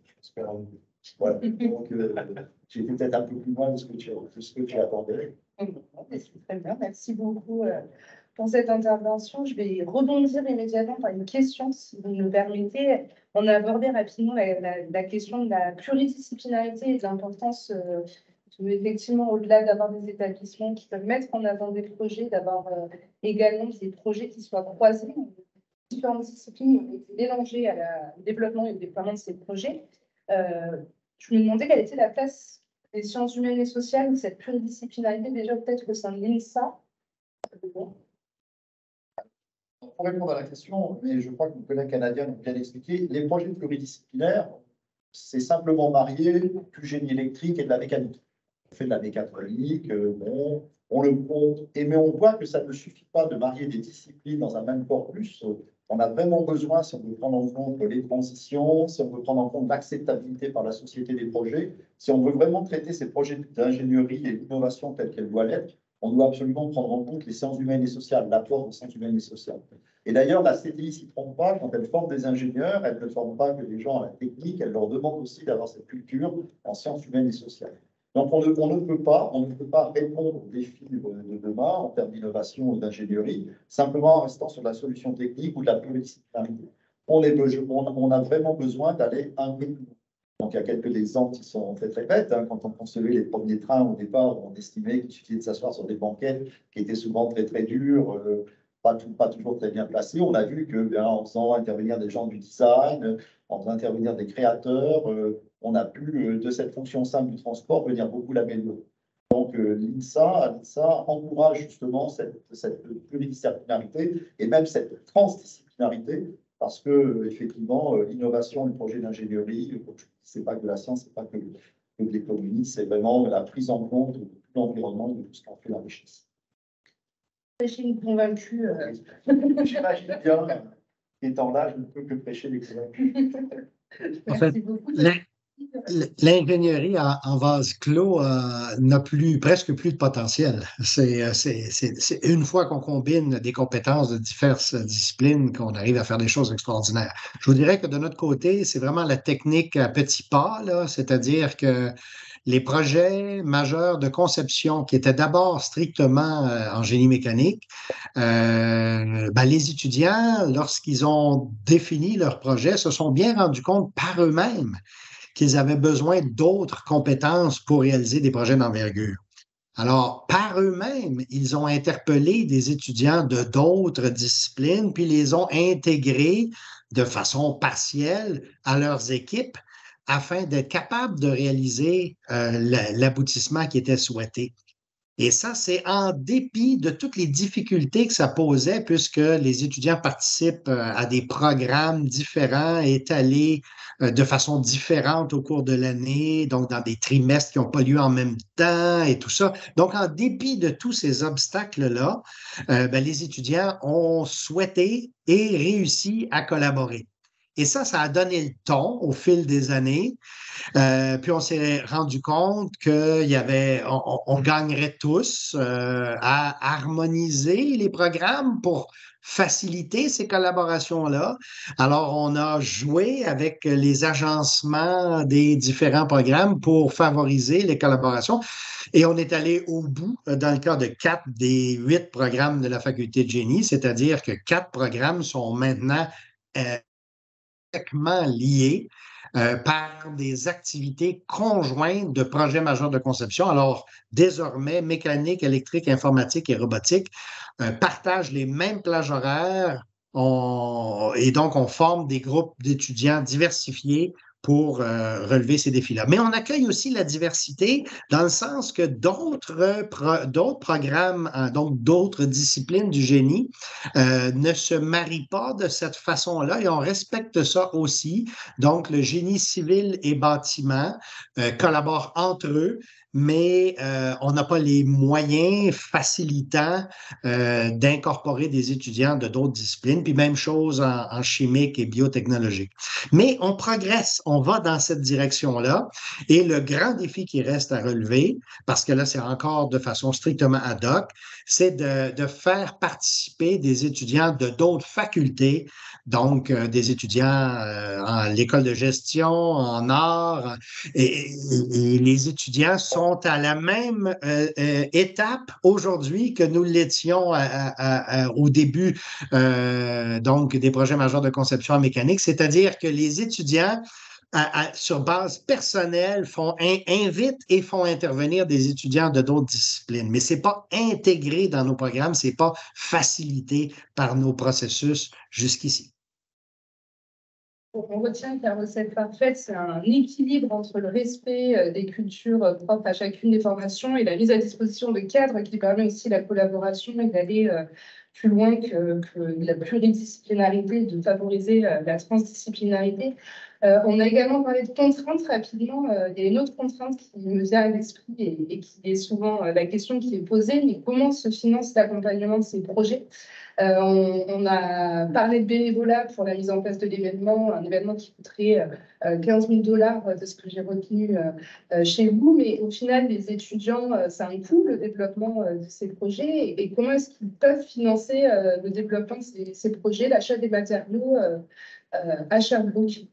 Voilà. Donc, j'ai été peut-être un peu plus loin de ce que tu attendais. C'est très bien, merci beaucoup pour cette intervention. Je vais rebondir immédiatement par une question, si vous me le permettez. On a abordé rapidement la question de la pluridisciplinarité et de l'importance, effectivement, au-delà d'avoir des établissements qui peuvent mettre en avant des projets, d'avoir également des projets qui soient croisés. Différentes disciplines ont été mélangées au développement et au déploiement de ces projets. Je me demandais quelle était la place des sciences humaines et sociales, cette pluridisciplinarité, déjà peut-être au sein de l'INSA. Pour répondre à la question, mais je crois que nos collègues canadiens l'ont bien expliqué, les projets pluridisciplinaires, c'est simplement marier du génie électrique et de la mécanique. On fait de la mécatronique, mais on voit que ça ne suffit pas de marier des disciplines dans un même corpus. On a vraiment besoin, si on veut prendre en compte les transitions, si on veut prendre en compte l'acceptabilité par la société des projets, si on veut vraiment traiter ces projets d'ingénierie et d'innovation tels qu'elles doivent l'être, on doit absolument prendre en compte les sciences humaines et sociales, l'apport des sciences humaines et sociales. Et d'ailleurs, la CDI ne s'y trompe pas, quand elle forme des ingénieurs, elle ne forme pas que des gens à la technique, elle leur demande aussi d'avoir cette culture en sciences humaines et sociales. Donc, on ne peut pas répondre aux défis de demain en termes d'innovation ou d'ingénierie, simplement en restant sur la solution technique ou de la pluridisciplinarité. On a vraiment besoin d'aller un peu plus loin. Donc, il y a quelques exemples qui sont très, très bêtes. Hein. Quand on construisait les premiers trains, au départ, on estimait qu'il suffisait de s'asseoir sur des banquettes qui étaient souvent très, très dures, pas toujours très bien placées. On a vu que, en faisant intervenir des gens du design, en faisant intervenir des créateurs, on a pu, de cette fonction simple du transport, venir beaucoup l'améliorer. Donc, l'INSA encourage justement cette pluridisciplinarité et même cette transdisciplinarité, parce que, effectivement, l'innovation, le projet d'ingénierie, c'est pas que de la science, c'est pas que de l'économie, c'est vraiment la prise en compte de tout l'environnement, de tout ce qui en fait la richesse. Prêcher une convaincue. J'imagine bien, étant là, je ne peux que prêcher les convaincus. En fait, L'ingénierie en vase clos n'a presque plus de potentiel. C'est une fois qu'on combine des compétences de diverses disciplines qu'on arrive à faire des choses extraordinaires. Je vous dirais que de notre côté, c'est vraiment la technique à petits pas, là, c'est-à-dire que les projets majeurs de conception qui étaient d'abord strictement en génie mécanique, les étudiants, lorsqu'ils ont défini leur projet, se sont bien rendus compte par eux-mêmes qu'ils avaient besoin d'autres compétences pour réaliser des projets d'envergure. Alors, par eux-mêmes, ils ont interpellé des étudiants de d'autres disciplines, puis les ont intégrés de façon partielle à leurs équipes afin d'être capables de réaliser l'aboutissement qui était souhaité. Et ça, c'est en dépit de toutes les difficultés que ça posait, puisque les étudiants participent à des programmes différents, étalés de façon différente au cours de l'année, donc dans des trimestres qui n'ont pas lieu en même temps et tout ça. Donc, en dépit de tous ces obstacles-là, les étudiants ont souhaité et réussi à collaborer. Et ça a donné le ton au fil des années. Puis on s'est rendu compte on gagnerait tous à harmoniser les programmes pour faciliter ces collaborations-là. Alors, on a joué avec les agencements des différents programmes pour favoriser les collaborations. Et on est allé au bout dans le cas de 4 des 8 programmes de la faculté de génie, c'est-à-dire que 4 programmes sont maintenant liés par des activités conjointes de projets majeurs de conception. Alors, désormais, mécanique, électrique, informatique et robotique partagent les mêmes plages horaires et donc on forme des groupes d'étudiants diversifiés pour relever ces défis-là. Mais on accueille aussi la diversité dans le sens que d'autres programmes, donc d'autres disciplines du génie, ne se marient pas de cette façon-là et on respecte ça aussi. Donc, le génie civil et bâtiment collaborent entre eux, mais on n'a pas les moyens facilitants d'incorporer des étudiants de d'autres disciplines, puis même chose en chimique et biotechnologie. Mais on progresse, on va dans cette direction-là, et le grand défi qui reste à relever, parce que là, c'est encore de façon strictement ad hoc, c'est de faire participer des étudiants de d'autres facultés, donc des étudiants en l'école de gestion, en art, et les étudiants sont à la même étape aujourd'hui que nous l'étions au début donc des projets majeurs de conception en mécanique, c'est-à-dire que les étudiants sur base personnelle invitent et font intervenir des étudiants de d'autres disciplines, mais ce n'est pas intégré dans nos programmes, ce n'est pas facilité par nos processus jusqu'ici. On retient que la recette parfaite, c'est un équilibre entre le respect des cultures propres à chacune des formations et la mise à disposition de cadres qui permet aussi la collaboration et d'aller plus loin que la pluridisciplinarité, de favoriser la transdisciplinarité. On a également parlé de contraintes rapidement. Il y a une autre contrainte qui me vient à l'esprit et qui est souvent la question qui est posée, mais comment se finance l'accompagnement de ces projets ? On a parlé de bénévolat pour la mise en place de l'événement, un événement qui coûterait 15 000 $ de ce que j'ai retenu chez vous, mais au final, les étudiants, ça a un coût, le développement de ces projets, et comment est-ce qu'ils peuvent financer le développement de ces projets, l'achat des matériaux à Sherbrooke?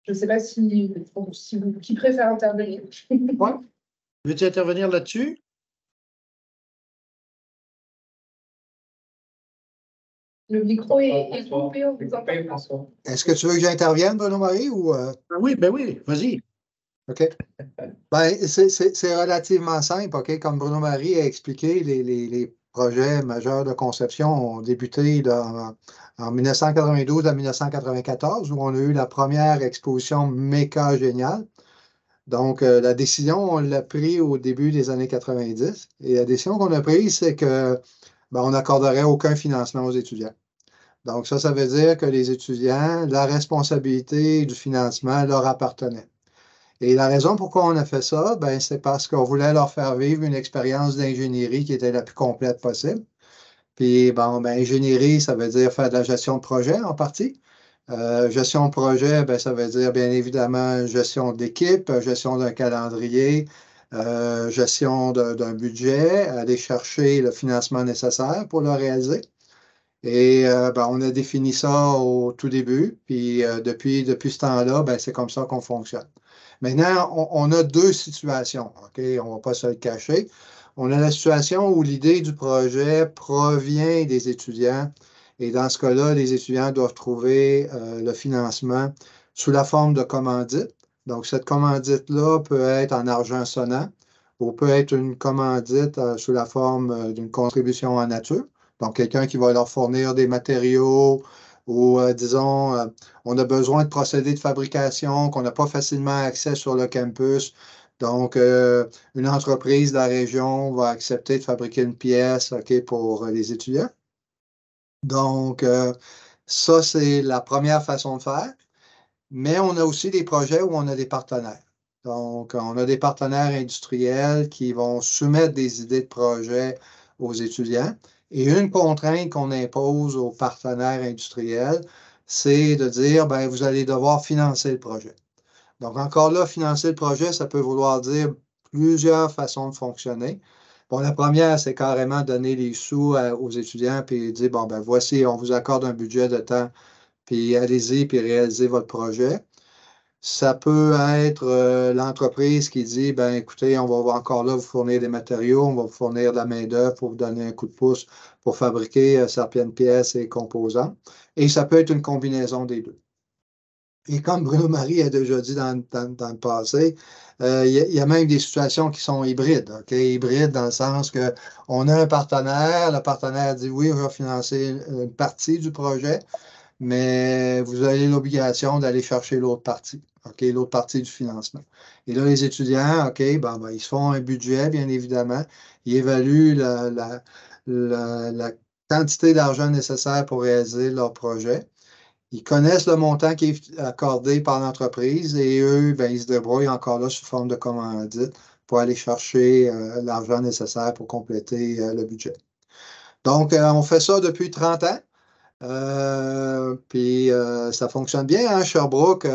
Je ne sais pas qui préfère intervenir. Ouais. Veux-tu intervenir là-dessus? Le micro est coupé, on vous entend. Est-ce que tu veux que j'intervienne, Bruno-Marie, ou… Oui, vas-y. OK. C'est relativement simple, OK? Comme Bruno-Marie a expliqué, les projets majeurs de conception ont débuté en 1992 à 1994, où on a eu la première exposition Méca Génial. Donc, la décision, on l'a prise au début des années 90. Et la décision qu'on a prise, c'est que on n'accorderait aucun financement aux étudiants. Donc, ça veut dire que les étudiants, la responsabilité du financement leur appartenait. Et la raison pourquoi on a fait ça, c'est parce qu'on voulait leur faire vivre une expérience d'ingénierie qui était la plus complète possible. Puis, ingénierie, ça veut dire faire de la gestion de projet en partie. Gestion de projet, ben, ça veut dire bien évidemment gestion d'équipe, gestion d'un calendrier, gestion d'un budget, aller chercher le financement nécessaire pour le réaliser. Et ben, on a défini ça au tout début, puis depuis ce temps-là, ben, c'est comme ça qu'on fonctionne. Maintenant, on a deux situations, OK? On ne va pas se le cacher. On a la situation où l'idée du projet provient des étudiants, et dans ce cas-là, les étudiants doivent trouver le financement sous la forme de commandite. Donc, cette commandite-là peut être en argent sonnant ou peut être une commandite sous la forme d'une contribution en nature. Donc, quelqu'un qui va leur fournir des matériaux ou, disons, on a besoin de procédés de fabrication qu'on n'a pas facilement accès sur le campus. Donc, une entreprise de la région va accepter de fabriquer une pièce, OK, pour les étudiants. Donc, ça, c'est la première façon de faire. Mais on a aussi des projets où on a des partenaires. Donc, on a des partenaires industriels qui vont soumettre des idées de projet aux étudiants. Et une contrainte qu'on impose aux partenaires industriels, c'est de dire, ben, vous allez devoir financer le projet. Donc, encore là, financer le projet, ça peut vouloir dire plusieurs façons de fonctionner. Bon, la première, c'est carrément donner les sous aux étudiants puis dire, bon, ben, voici, on vous accorde un budget de temps, puis allez-y, puis réalisez votre projet. Ça peut être l'entreprise qui dit, ben écoutez, on va encore là vous fournir des matériaux, on va vous fournir de la main-d'œuvre pour vous donner un coup de pouce pour fabriquer certaines pièces et composants. Et ça peut être une combinaison des deux. Et comme Bruno Marie a déjà dit dans le passé, il y a même des situations qui sont hybrides. OK? Hybrides dans le sens qu'on a un partenaire, le partenaire dit oui, on va financer une partie du projet, mais vous avez l'obligation d'aller chercher l'autre partie, OK, l'autre partie du financement. Et là, les étudiants, OK, ben, ils se font un budget, bien évidemment. Ils évaluent la quantité d'argent nécessaire pour réaliser leur projet. Ils connaissent le montant qui est accordé par l'entreprise et eux, ben, ils se débrouillent encore là sous forme de commandite pour aller chercher l'argent nécessaire pour compléter le budget. Donc, on fait ça depuis 30 ans. Puis ça fonctionne bien, hein, Sherbrooke,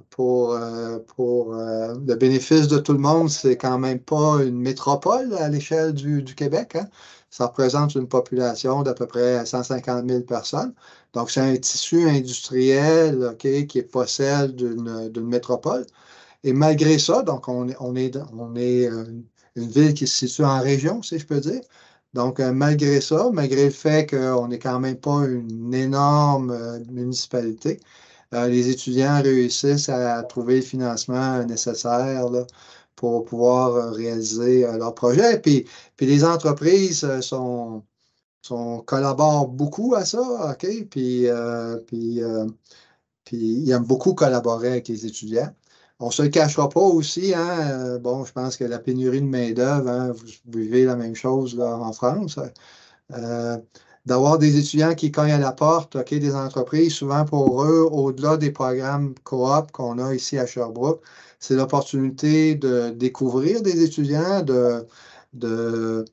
pour le bénéfice de tout le monde, c'est quand même pas une métropole à l'échelle du Québec, hein. Ça représente une population d'à peu près 150 000 personnes. Donc, c'est un tissu industriel, OK, qui n'est pas celle d'une métropole. Et malgré ça, donc on est une ville qui se situe en région, si je peux dire. Donc, malgré ça, malgré le fait qu'on n'est quand même pas une énorme municipalité, les étudiants réussissent à trouver le financement nécessaire là, pour pouvoir réaliser leur projet. Puis les entreprises collaborent beaucoup à ça, OK? Puis ils aiment beaucoup collaborer avec les étudiants. On ne se le cachera pas aussi, hein? Bon, je pense que la pénurie de main-d'œuvre, hein, vous vivez la même chose là, en France. Euh, D'avoir des étudiants qui cognent à la porte, OK, des entreprises, souvent pour eux, au-delà des programmes coop qu'on a ici à Sherbrooke, c'est l'opportunité de découvrir des étudiants, de, de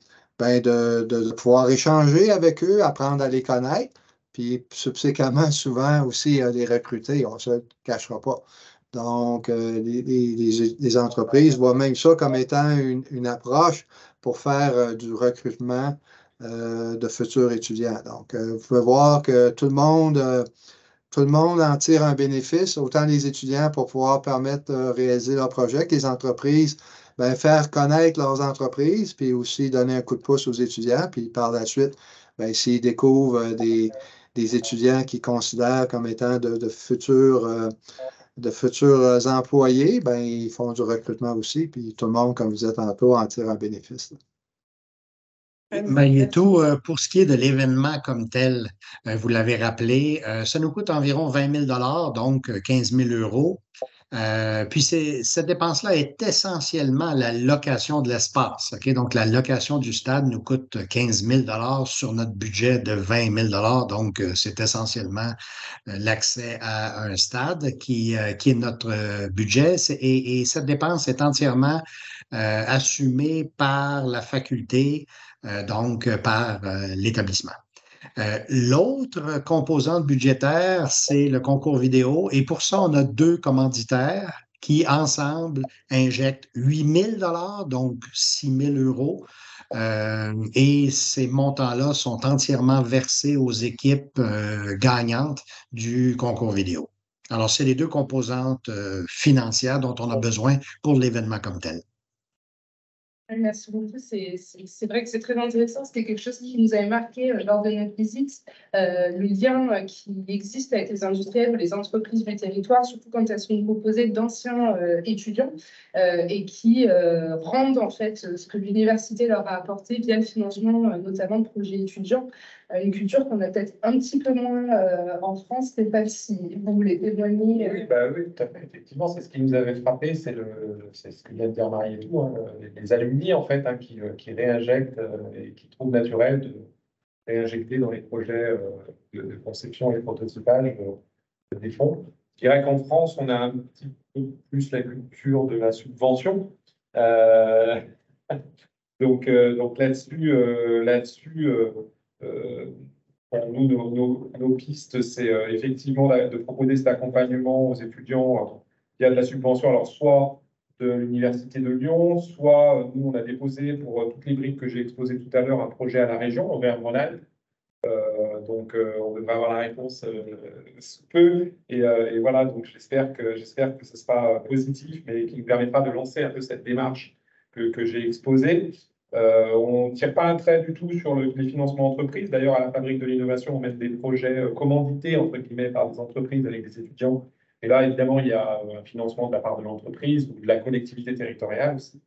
pouvoir échanger avec eux, apprendre à les connaître, puis subséquemment, souvent aussi les recruter, on ne se le cachera pas. Donc, les entreprises voient même ça comme étant une approche pour faire du recrutement de futurs étudiants. Donc, vous pouvez voir que tout le monde en tire un bénéfice, autant les étudiants pour pouvoir permettre de réaliser leurs projets, que les entreprises, ben, faire connaître leurs entreprises, puis aussi donner un coup de pouce aux étudiants, puis par la suite, ben, s'ils découvrent des étudiants qu'ils considèrent comme étant de futurs employés, ben, ils font du recrutement aussi, puis tout le monde, comme vous dites tantôt, en tire un bénéfice. Malgré tout, pour ce qui est de l'événement comme tel, vous l'avez rappelé, ça nous coûte environ 20 000 donc 15 000 euros. Puis cette dépense-là est essentiellement la location de l'espace. OK? Donc, la location du stade nous coûte 15 000 sur notre budget de 20 000 donc c'est essentiellement l'accès à un stade qui est notre budget. Et cette dépense est entièrement assumée par la faculté, donc par l'établissement. L'autre composante budgétaire, c'est le concours vidéo. Et pour ça, on a 2 commanditaires qui, ensemble, injectent 8 000 $, donc 6 000 euros. Et ces montants-là sont entièrement versés aux équipes gagnantes du concours vidéo. Alors, c'est les 2 composantes financières dont on a besoin pour l'événement comme tel. Merci beaucoup. C'est vrai que c'est très intéressant. C'était quelque chose qui nous avait marqué lors de notre visite, le lien qui existe avec les industriels ou les entreprises du territoire, surtout quand elles sont composées d'anciens étudiants et qui rendent en fait ce que l'université leur a apporté via le financement, notamment de projets étudiants, une culture qu'on a peut-être un petit peu moins en France. Stéphane, si vous voulez témoigner. Oui, oui, tout à fait. Effectivement, c'est ce qui nous avait frappé, c'est ce que vient de dire Marie et tout, hein, les alumni en fait, hein, qui réinjectent et qui trouvent naturel de réinjecter dans les projets de conception et de prototypage des fonds. Je dirais qu'en France, on a un petit peu plus la culture de la subvention. Donc là-dessus, pour nous, nos pistes, c'est effectivement de proposer cet accompagnement aux étudiants via de la subvention. Alors, soit de l'Université de Lyon, soit nous, on a déposé pour toutes les briques que j'ai exposées tout à l'heure un projet à la région, Auvergne-Rhône-Alpes. Donc, on devrait avoir la réponse sous peu. Et voilà, donc j'espère que ce sera positif, mais qui nous permettra de lancer un peu cette démarche que j'ai exposée. On ne tire pas un trait du tout sur les financements entreprises. D'ailleurs, à la Fabrique de l'Innovation, on met des projets commandités, entre guillemets, par des entreprises avec des étudiants. Et là, évidemment, il y a un financement de la part de l'entreprise ou de la collectivité territoriale aussi.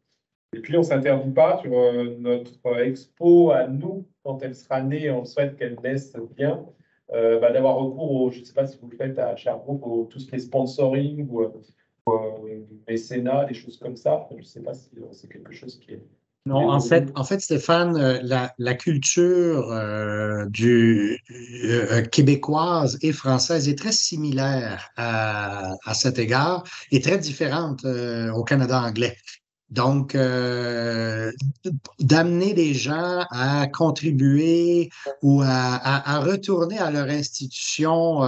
Et puis, on ne s'interdit pas sur notre expo à nous, quand elle sera née, on souhaite qu'elle naisse bien, d'avoir recours au, je ne sais pas si vous le faites à Sherbrooke, tout ce qui est sponsoring ou mécénat, des choses comme ça. Je ne sais pas si c'est quelque chose qui est... Non, en fait, Stéphane, la culture québécoise et française est très similaire à cet égard et très différente au Canada anglais. Donc, d'amener des gens à contribuer ou à retourner à leur institution,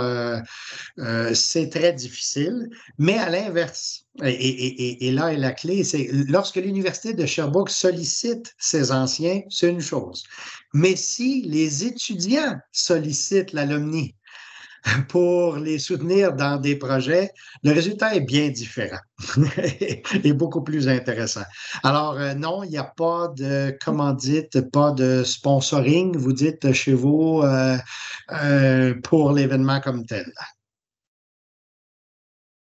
c'est très difficile. Mais à l'inverse, et là est la clé, c'est lorsque l'Université de Sherbrooke sollicite ses anciens, c'est une chose. Mais si les étudiants sollicitent l'alumni pour les soutenir dans des projets, le résultat est bien différent et beaucoup plus intéressant. Alors, non, il n'y a pas de commandite, pas de sponsoring, vous dites chez vous, pour l'événement comme tel.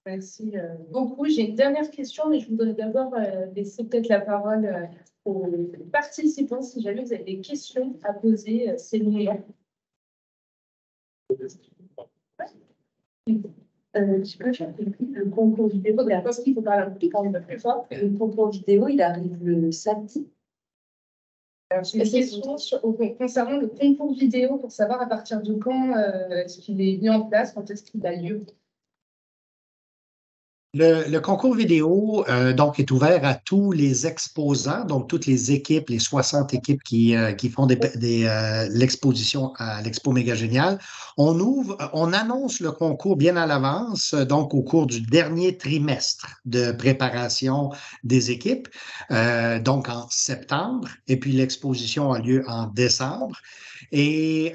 Merci beaucoup. J'ai une dernière question, mais je voudrais d'abord laisser peut-être la parole aux participants. Si jamais vous avez des questions à poser, c'est le moment. Tu peux faire le concours vidéo. Je pense qu'il faut parler un peu plus fort. Le concours vidéo, il arrive le samedi. J'ai une question concernant le concours vidéo pour savoir à partir de quand est-ce qu'il est mis en place, quand est-ce qu'il a lieu. Le concours vidéo donc est ouvert à tous les exposants, donc toutes les équipes, les 60 équipes qui font l'exposition à l'Expo Méga Génial. On annonce le concours bien à l'avance, donc au cours du dernier trimestre de préparation des équipes, donc en septembre, et puis l'exposition a lieu en décembre. Et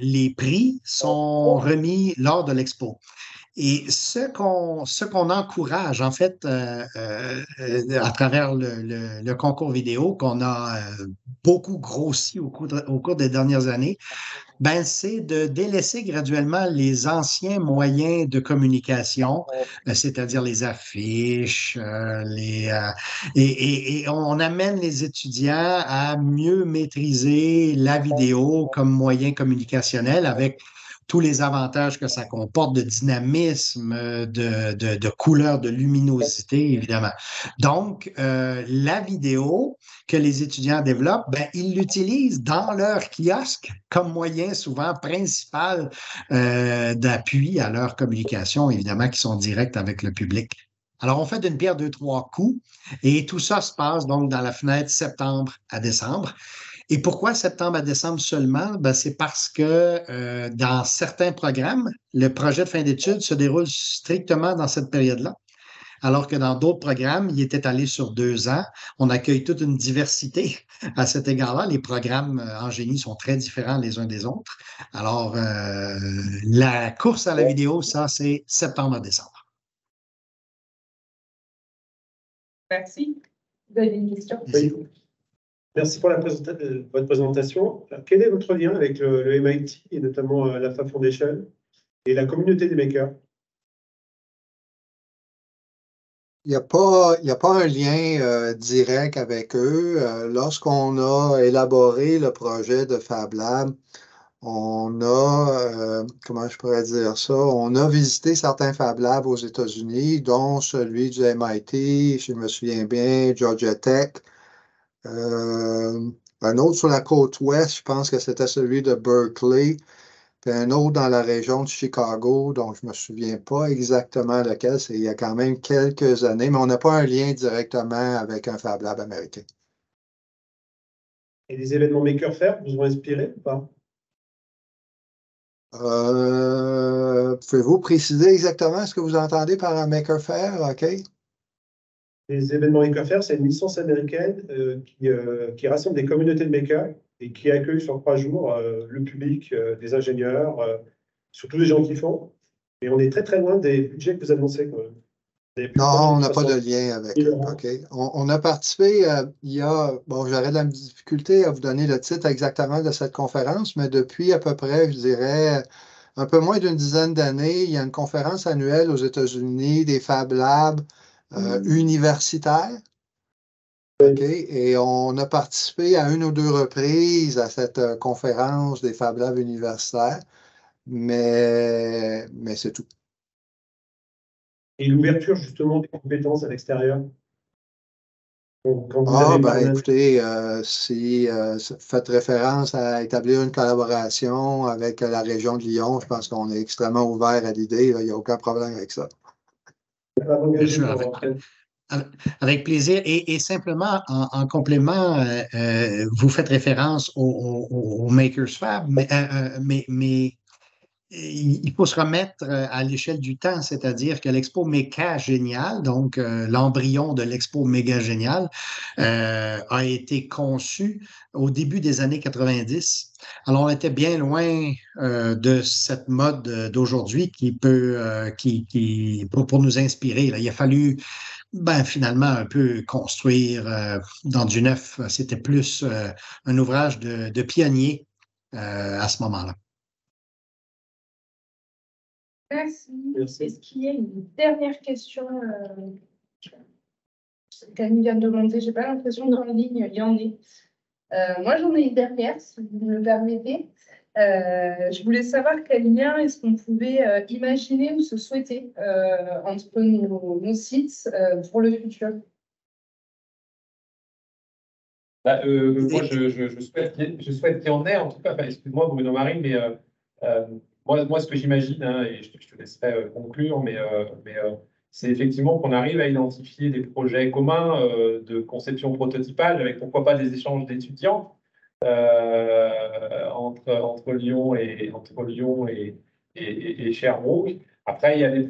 les prix sont remis lors de l'expo. Et ce qu'on encourage, en fait, à travers le concours vidéo qu'on a beaucoup grossi au cours des dernières années, ben, c'est de délaisser graduellement les anciens moyens de communication, c'est-à-dire les affiches, et on amène les étudiants à mieux maîtriser la vidéo comme moyen communicationnel avec tous les avantages que ça comporte de dynamisme, de couleur, de luminosité, évidemment. Donc, la vidéo que les étudiants développent, ben, ils l'utilisent dans leur kiosque comme moyen souvent principal d'appui à leur communication, évidemment, qui sont directs avec le public. Alors, on fait d'une pierre 2, 3 coups et tout ça se passe donc dans la fenêtre septembre à décembre. Et pourquoi septembre à décembre seulement? Ben, c'est parce que dans certains programmes, le projet de fin d'études se déroule strictement dans cette période-là, alors que dans d'autres programmes, il est étalé sur 2 ans. On accueille toute une diversité à cet égard-là. Les programmes en génie sont très différents les uns des autres. Alors, la course à la vidéo, ça, c'est septembre à décembre. Merci. Vous avez une question? Oui. Merci pour votre présentation. Quel est votre lien avec le MIT et notamment l'AFA Foundation et la communauté des makers? Il n'y a pas un lien direct avec eux. Lorsqu'on a élaboré le projet de Fab Lab, on a, comment je pourrais dire ça, on a visité certains Fab Labs aux États-Unis, dont celui du MIT, je me souviens bien, Georgia Tech. Un autre sur la côte ouest, je pense que c'était celui de Berkeley. Puis un autre dans la région de Chicago, dont je ne me souviens pas exactement lequel, c'est il y a quand même quelques années, mais on n'a pas un lien directement avec un Fab Lab américain. Et les événements Maker Faire vous ont inspiré ou pas? Pouvez-vous préciser exactement ce que vous entendez par un Maker Faire? OK. Les événements Maker Faire, c'est une licence américaine qui rassemble des communautés de makers et qui accueille sur 3 jours le public, des ingénieurs, surtout les gens qui font. Et on est très très loin des budgets que vous annoncez quand même. Non, on n'a pas de lien avec eux. OK. On a participé, bon, j'aurais de la difficulté à vous donner le titre exactement de cette conférence, mais depuis à peu près, je dirais, un peu moins d'une dizaine d'années, il y a une conférence annuelle aux États-Unis des Fab Labs universitaires. OK. Et on a participé à 1 ou 2 reprises à cette conférence des Fab Labs universitaires, mais c'est tout. Et l'ouverture justement des compétences à l'extérieur. Quand vous avez parlé... Écoutez, si faites référence à établir une collaboration avec la région de Lyon, je pense qu'on est extrêmement ouvert à l'idée. Il n'y a aucun problème avec ça. Avec plaisir. Et simplement, en complément, vous faites référence au Makers Fab, mais il faut se remettre à l'échelle du temps, c'est-à-dire que l'Expo Méca Génial, donc l'embryon de l'Expo Méga Génial, a été conçu au début des années 90. Alors, on était bien loin de cette mode d'aujourd'hui qui peut, pour nous inspirer. Là. Il a fallu finalement un peu construire dans du neuf. C'était plus un ouvrage de pionnier à ce moment-là. Merci. Est-ce qu'il y a une dernière question qu'Annie vient de demander? Je n'ai pas l'impression qu'en ligne, il y en ait. Moi, j'en ai une dernière, si vous me permettez. Je voulais savoir quel lien est-ce qu'on pouvait imaginer ou se souhaiter entre nos sites pour le futur. Moi, je souhaite qu'il y en ait, en tout cas, excuse-moi Bruno Marine, mais moi, ce que j'imagine, et je te laisserai conclure, mais c'est effectivement qu'on arrive à identifier des projets communs de conception prototypale, avec pourquoi pas des échanges d'étudiants entre Lyon et Sherbrooke. Après, il y a des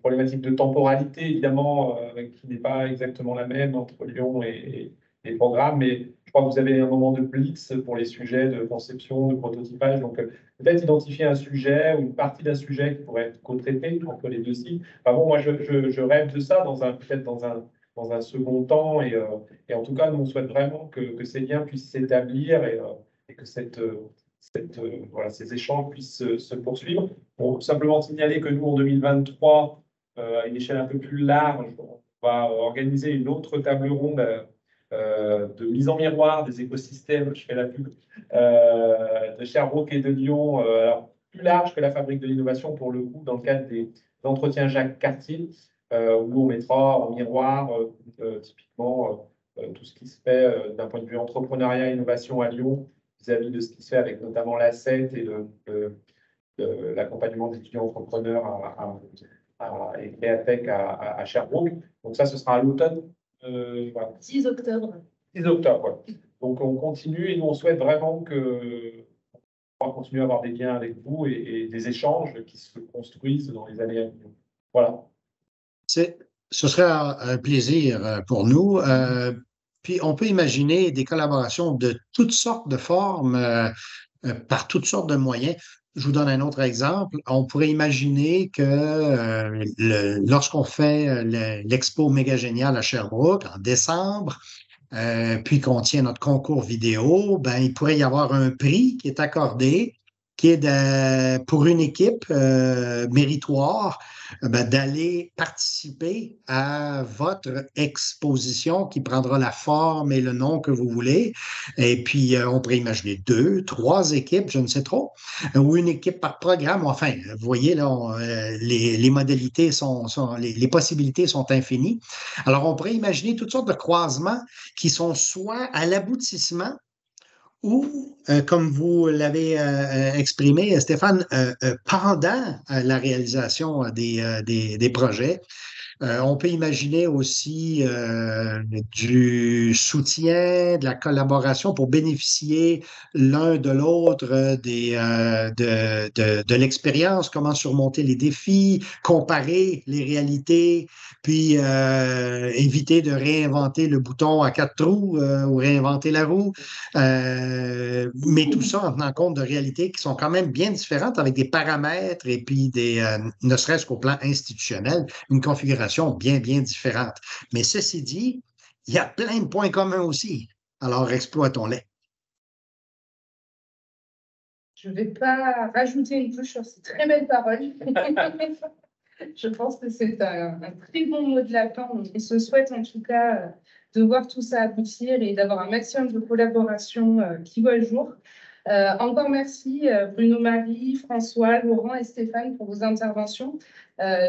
problématiques de temporalité, évidemment, qui n'est pas exactement la même entre Lyon et les programmes, mais je crois que vous avez un moment de blitz pour les sujets de conception, de prototypage. Donc, peut-être identifier un sujet ou une partie d'un sujet qui pourrait être co-traité entre les 2 sites. Enfin, bon, moi, je rêve de ça peut-être dans un second temps. Et en tout cas, nous, on souhaite vraiment que ces liens puissent s'établir et que ces échanges puissent se poursuivre. Bon, simplement signaler que nous, en 2023, à une échelle un peu plus large, on va organiser une autre table ronde de mise en miroir des écosystèmes, je fais la pub, de Sherbrooke et de Lyon, alors plus large que la fabrique de l'innovation pour le coup, dans le cadre des entretiens Jacques Cartier, où on mettra en miroir typiquement tout ce qui se fait d'un point de vue entrepreneuriat et innovation à Lyon, vis-à-vis de ce qui se fait avec notamment l'ACET et l'accompagnement des étudiants entrepreneurs et Créatech à Sherbrooke. Donc ça, ce sera à l'automne. 6 octobre. 6 octobre, Donc, on continue et nous, on souhaite vraiment on va continuer à avoir des liens avec vous et des échanges qui se construisent dans les années à venir. Voilà. Ce serait un plaisir pour nous. Puis on peut imaginer des collaborations de toutes sortes de formes, par toutes sortes de moyens. Je vous donne un autre exemple. On pourrait imaginer que lorsqu'on fait l'expo Méga Génial à Sherbrooke en décembre, puis qu'on tient notre concours vidéo, ben, il pourrait y avoir un prix qui est accordé, qui est pour une équipe méritoire ben, d'aller participer à votre exposition qui prendra la forme et le nom que vous voulez. Et puis, on pourrait imaginer 2, 3 équipes, je ne sais trop, ou une équipe par programme. Enfin, vous voyez, là, les modalités les possibilités sont infinies. Alors, on pourrait imaginer toutes sortes de croisements qui sont soit à l'aboutissement ou, comme vous l'avez exprimé, Stéphane, pendant la réalisation des projets. On peut imaginer aussi du soutien, de la collaboration pour bénéficier l'un de l'autre de l'expérience, comment surmonter les défis, comparer les réalités, puis éviter de réinventer le bouton à 4 trous ou réinventer la roue. Mais tout ça en tenant compte de réalités qui sont quand même bien différentes avec des paramètres et puis ne serait-ce qu'au plan institutionnel, une configuration bien, bien différente. Mais ceci dit, il y a plein de points communs aussi. Alors, exploitons-les. Je ne vais pas rajouter une touche sur ces très belles paroles. Je pense que c'est un très bon mot de la fin. On se souhaite en tout cas de voir tout ça aboutir et d'avoir un maximum de collaboration qui voit le jour. Encore merci Bruno Marie, François, Laurent et Stéphane pour vos interventions.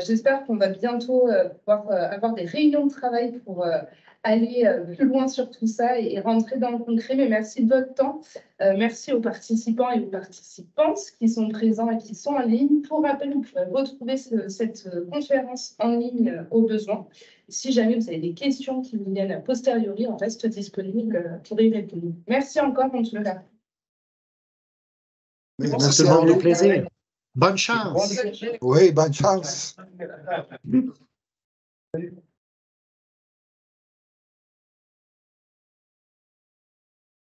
J'espère qu'on va bientôt pouvoir avoir des réunions de travail pour aller plus loin sur tout ça et rentrer dans le concret. Mais merci de votre temps. Merci aux participants et aux participantes qui sont présents et qui sont en ligne. Pour rappel, vous pouvez retrouver cette conférence en ligne au besoin. Si jamais vous avez des questions qui vous viennent a posteriori, on reste disponible pour y répondre. Merci encore en tout cas. Merci tout le monde, au plaisir. Bonne chance. Oui, bonne chance. Salut.